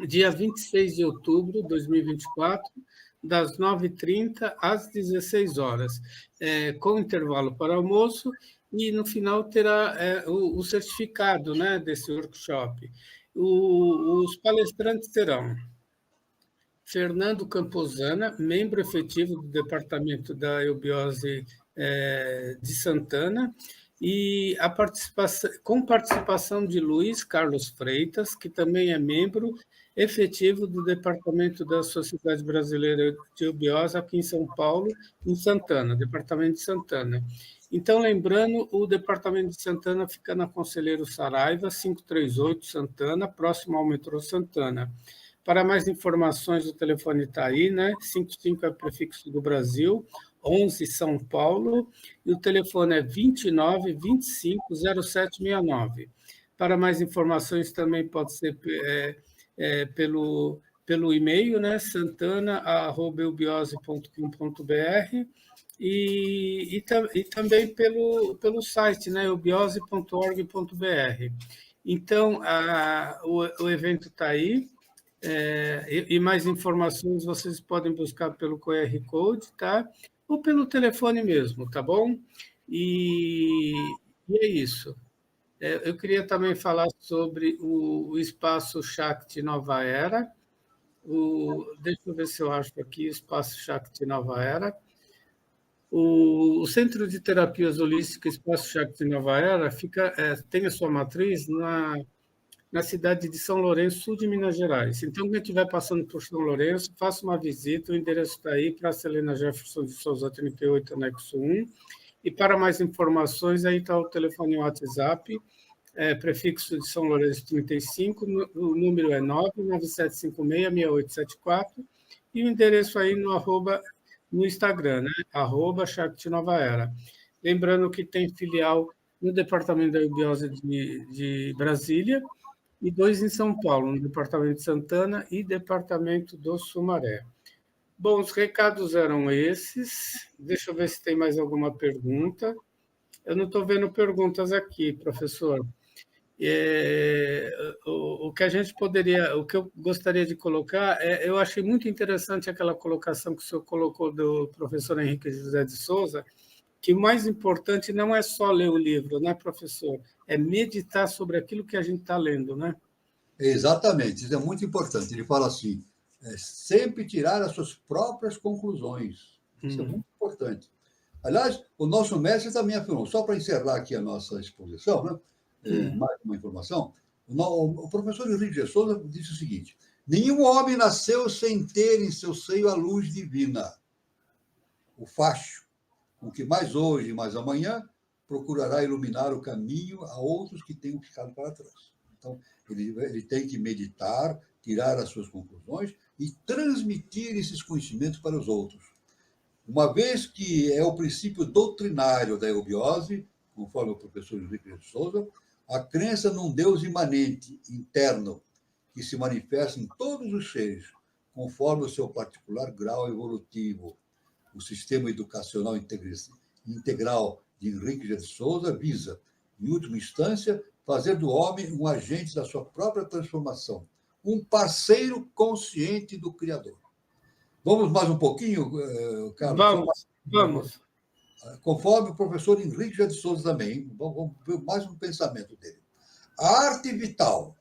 dia 26 de outubro de 2024, das 9h30 às 16h, com intervalo para almoço, e no final terá o certificado, né, desse workshop. Os palestrantes serão Fernando Camposana, membro efetivo do Departamento da Eubiose de Santana, e com participação de Luiz Carlos Freitas, que também é membro efetivo do Departamento da Sociedade Brasileira de Eubiose aqui em São Paulo, em Santana, Departamento de Santana. Então, lembrando, o Departamento de Santana fica na Conselheiro Saraiva, 538 Santana, próximo ao metrô Santana. Para mais informações, o telefone está aí, né? 55 é prefixo do Brasil, 11 São Paulo, e o telefone é 29 25 0769. Para mais informações, também pode ser pelo e-mail, né? santana@eubiose.com.br, e também pelo site, né? eubiose.org.br. Então, o evento está aí. E mais informações vocês podem buscar pelo QR Code, tá? Ou pelo telefone mesmo, tá bom? E é isso. Eu queria também falar sobre o Espaço Shakti Nova Era. Deixa eu ver se eu acho aqui, Espaço Shakti Nova Era. O Centro de Terapias Holísticas Espaço Shakti Nova Era tem a sua matriz na cidade de São Lourenço, sul de Minas Gerais. Então, quem estiver passando por São Lourenço, faça uma visita, o endereço está aí, Praça Helena Jefferson de Souza, 38, anexo 1, E para mais informações, aí está o telefone e o WhatsApp, prefixo de São Lourenço 35, o número é 997566874, e o endereço aí no Instagram, né? @Shakti Nova Era. Lembrando que tem filial no Departamento da Eubiose de Brasília e 2 em São Paulo, no Departamento de Santana e Departamento do Sumaré. Bom, os recados eram esses. Deixa eu ver se tem mais alguma pergunta. Eu não estou vendo perguntas aqui, professor. O que a gente poderia, o que eu gostaria de colocar, eu achei muito interessante aquela colocação que o senhor colocou do professor Henrique José de Souza, que o mais importante não é só ler o livro, né, professor? É meditar sobre aquilo que a gente está lendo, né? Exatamente, isso é muito importante. Ele fala assim, sempre tirar as suas próprias conclusões. Isso é muito importante. Aliás, o nosso mestre também afirmou, só para encerrar aqui a nossa exposição, né? Mais uma informação, o professor Henrique de Souza disse o seguinte, nenhum homem nasceu sem ter em seu seio a luz divina, o facho, com que mais hoje e mais amanhã procurará iluminar o caminho a outros que tenham ficado para trás. Então, ele tem que meditar, tirar as suas conclusões e transmitir esses conhecimentos para os outros. Uma vez que é o princípio doutrinário da eubiose, conforme o professor Henrique de Souza, a crença num Deus imanente, interno, que se manifesta em todos os seres, conforme o seu particular grau evolutivo. O sistema educacional integral de Henrique de Souza visa, em última instância, fazer do homem um agente da sua própria transformação, um parceiro consciente do Criador. Vamos mais um pouquinho, Carlos? Vamos. Conforme o professor Henrique de Souza também, vamos ver mais um pensamento dele. A arte vital,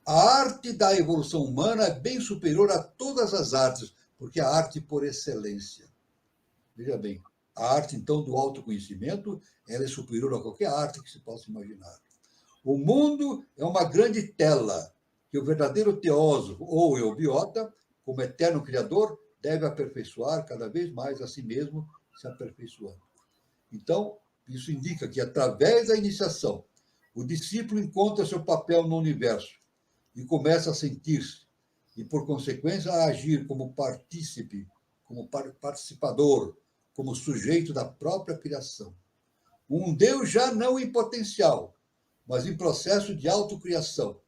a arte da evolução humana é bem superior a todas as artes, porque é a arte por excelência. Veja bem, a arte, então, do autoconhecimento, ela é superior a qualquer arte que se possa imaginar. O mundo é uma grande tela que o verdadeiro teósofo ou eubiota, como eterno criador, deve aperfeiçoar cada vez mais a si mesmo, se aperfeiçoando. Então, isso indica que, através da iniciação, o discípulo encontra seu papel no universo e começa a sentir-se, e, por consequência, a agir como partícipe, como participador, como sujeito da própria criação. Um Deus já não em potencial, mas em processo de autocriação.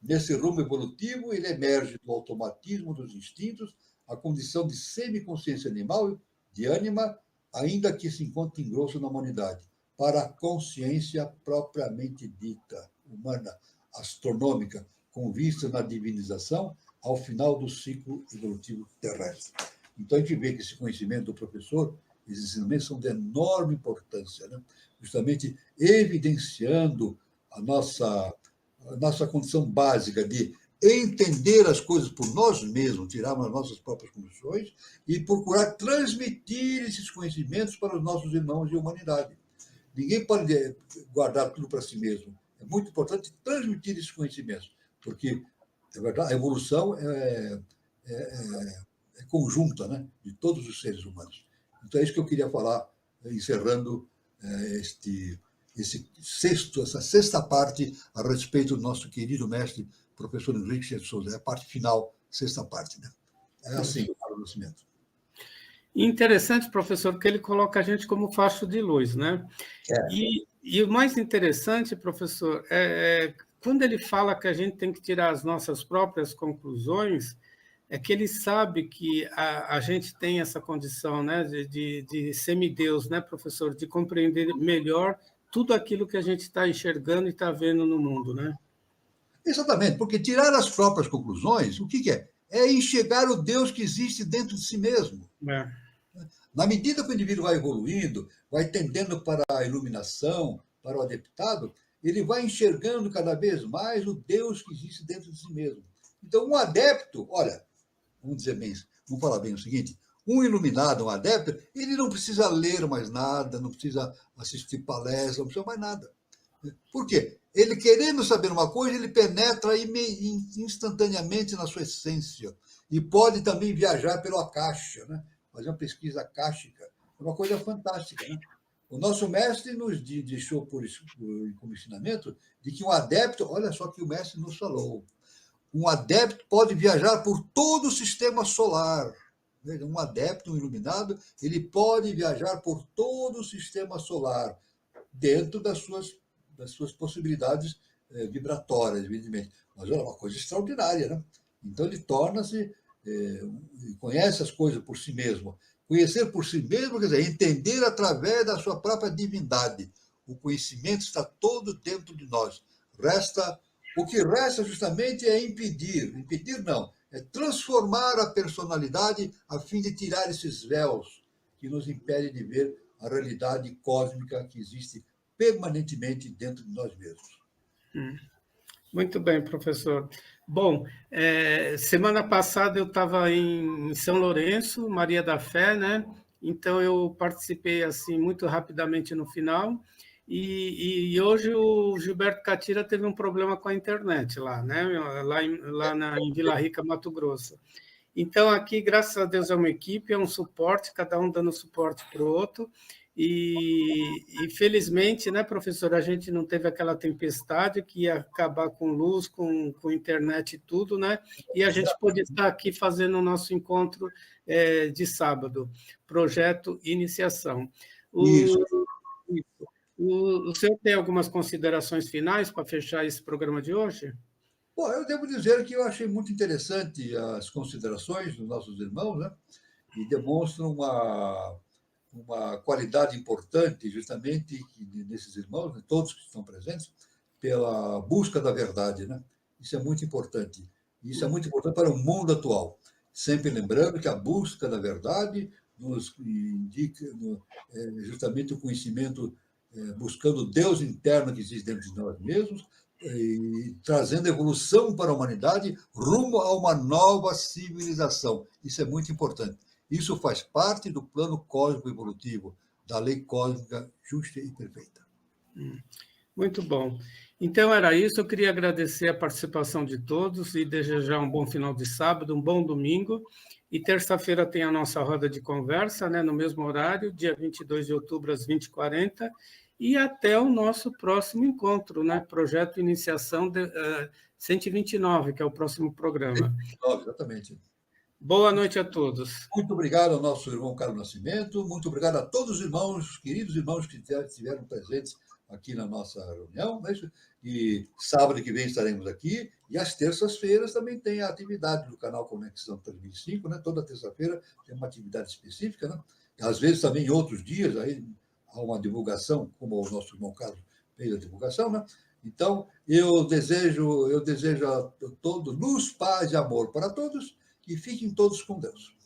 Nesse rumo evolutivo, ele emerge do automatismo dos instintos à condição de semiconsciência animal, de ânima, ainda que se encontre engrosso na humanidade, para a consciência propriamente dita, humana, astronômica, com vista na divinização ao final do ciclo evolutivo terrestre. Então, a gente vê que esse conhecimento do professor, esses ensinamentos são de enorme importância, né? Justamente evidenciando a nossa condição básica de entender as coisas por nós mesmos, tirarmos as nossas próprias conclusões e procurar transmitir esses conhecimentos para os nossos irmãos de humanidade. Ninguém pode guardar tudo para si mesmo. É muito importante transmitir esses conhecimentos, porque, é verdade, a evolução é conjunta, né, de todos os seres humanos. Então, é isso que eu queria falar, encerrando essa sexta parte a respeito do nosso querido mestre, professor Henrique de Souza. É a parte final, sexta parte. Né? É assim, para o Nascimento. Interessante, professor, que ele coloca a gente como facho de luz, né? E o mais interessante, professor, quando ele fala que a gente tem que tirar as nossas próprias conclusões, é que ele sabe que a gente tem essa condição, né, de semideus, né, professor, de compreender melhor tudo aquilo que a gente está enxergando e está vendo no mundo, né? Exatamente, porque tirar as próprias conclusões, o que é? É enxergar o Deus que existe dentro de si mesmo. Na medida que o indivíduo vai evoluindo, vai tendendo para a iluminação, para o adeptado, ele vai enxergando cada vez mais o Deus que existe dentro de si mesmo. Então, um adepto, olha, vamos falar bem o seguinte, um iluminado, um adepto, ele não precisa ler mais nada, não precisa assistir palestras, não precisa mais nada. Por quê? Ele, querendo saber uma coisa, ele penetra instantaneamente na sua essência. E pode também viajar pelo Akasha, né? Fazer uma pesquisa akáshica. É uma coisa fantástica, né? O nosso mestre nos deixou como ensinamento de que um adepto, olha só que o mestre nos falou, um adepto pode viajar por todo o sistema solar. Um adepto, um iluminado, ele pode viajar por todo o sistema solar, dentro das suas possibilidades vibratórias, evidentemente. Mas é uma coisa extraordinária, né? Então ele torna-se, conhece as coisas por si mesmo. Conhecer por si mesmo, quer dizer, entender através da sua própria divindade. O conhecimento está todo dentro de nós. O que resta justamente é impedir não, é transformar a personalidade a fim de tirar esses véus que nos impedem de ver a realidade cósmica que existe permanentemente dentro de nós mesmos. Muito bem, professor. Bom, semana passada eu estava em São Lourenço, Maria da Fé, né? Então eu participei assim muito rapidamente no final. E hoje o Gilberto Catira teve um problema com a internet lá, né? Em Vila Rica, Mato Grosso. Então, aqui, graças a Deus, é uma equipe, é um suporte, cada um dando suporte para o outro. E felizmente, né, professor, a gente não teve aquela tempestade que ia acabar com luz, com internet e tudo, né? E a gente pôde estar aqui fazendo o nosso encontro de sábado, projeto Iniciação. Isso. O senhor tem algumas considerações finais para fechar esse programa de hoje? Bom, eu devo dizer que eu achei muito interessante as considerações dos nossos irmãos, né? E demonstram uma qualidade importante, justamente, nesses irmãos, né? Todos que estão presentes, pela busca da verdade, né? Isso é muito importante. Isso é muito importante para o mundo atual. Sempre lembrando que a busca da verdade nos indica justamente o conhecimento, buscando o Deus interno que existe dentro de nós mesmos, e trazendo evolução para a humanidade rumo a uma nova civilização. Isso é muito importante. Isso faz parte do plano cósmico evolutivo, da lei cósmica justa e perfeita. Muito bom. Então, era isso. Eu queria agradecer a participação de todos e desejar um bom final de sábado, um bom domingo. E terça-feira tem a nossa roda de conversa, né, no mesmo horário, dia 22 de outubro, às 20h40. E até o nosso próximo encontro, né? Projeto Iniciação 129, que é o próximo programa. 129, exatamente. Boa noite a todos. Muito obrigado ao nosso irmão Carlos Nascimento, muito obrigado a todos os irmãos, queridos irmãos que estiveram presentes aqui na nossa reunião. E sábado que vem estaremos aqui, e às terças-feiras também tem a atividade do canal Conexão 325, né? Toda terça-feira tem uma atividade específica, né? E às vezes também em outros dias aí há uma divulgação, como o nosso irmão Carlos fez a divulgação, né? Então, eu desejo a todos luz, paz e amor para todos, e fiquem todos com Deus.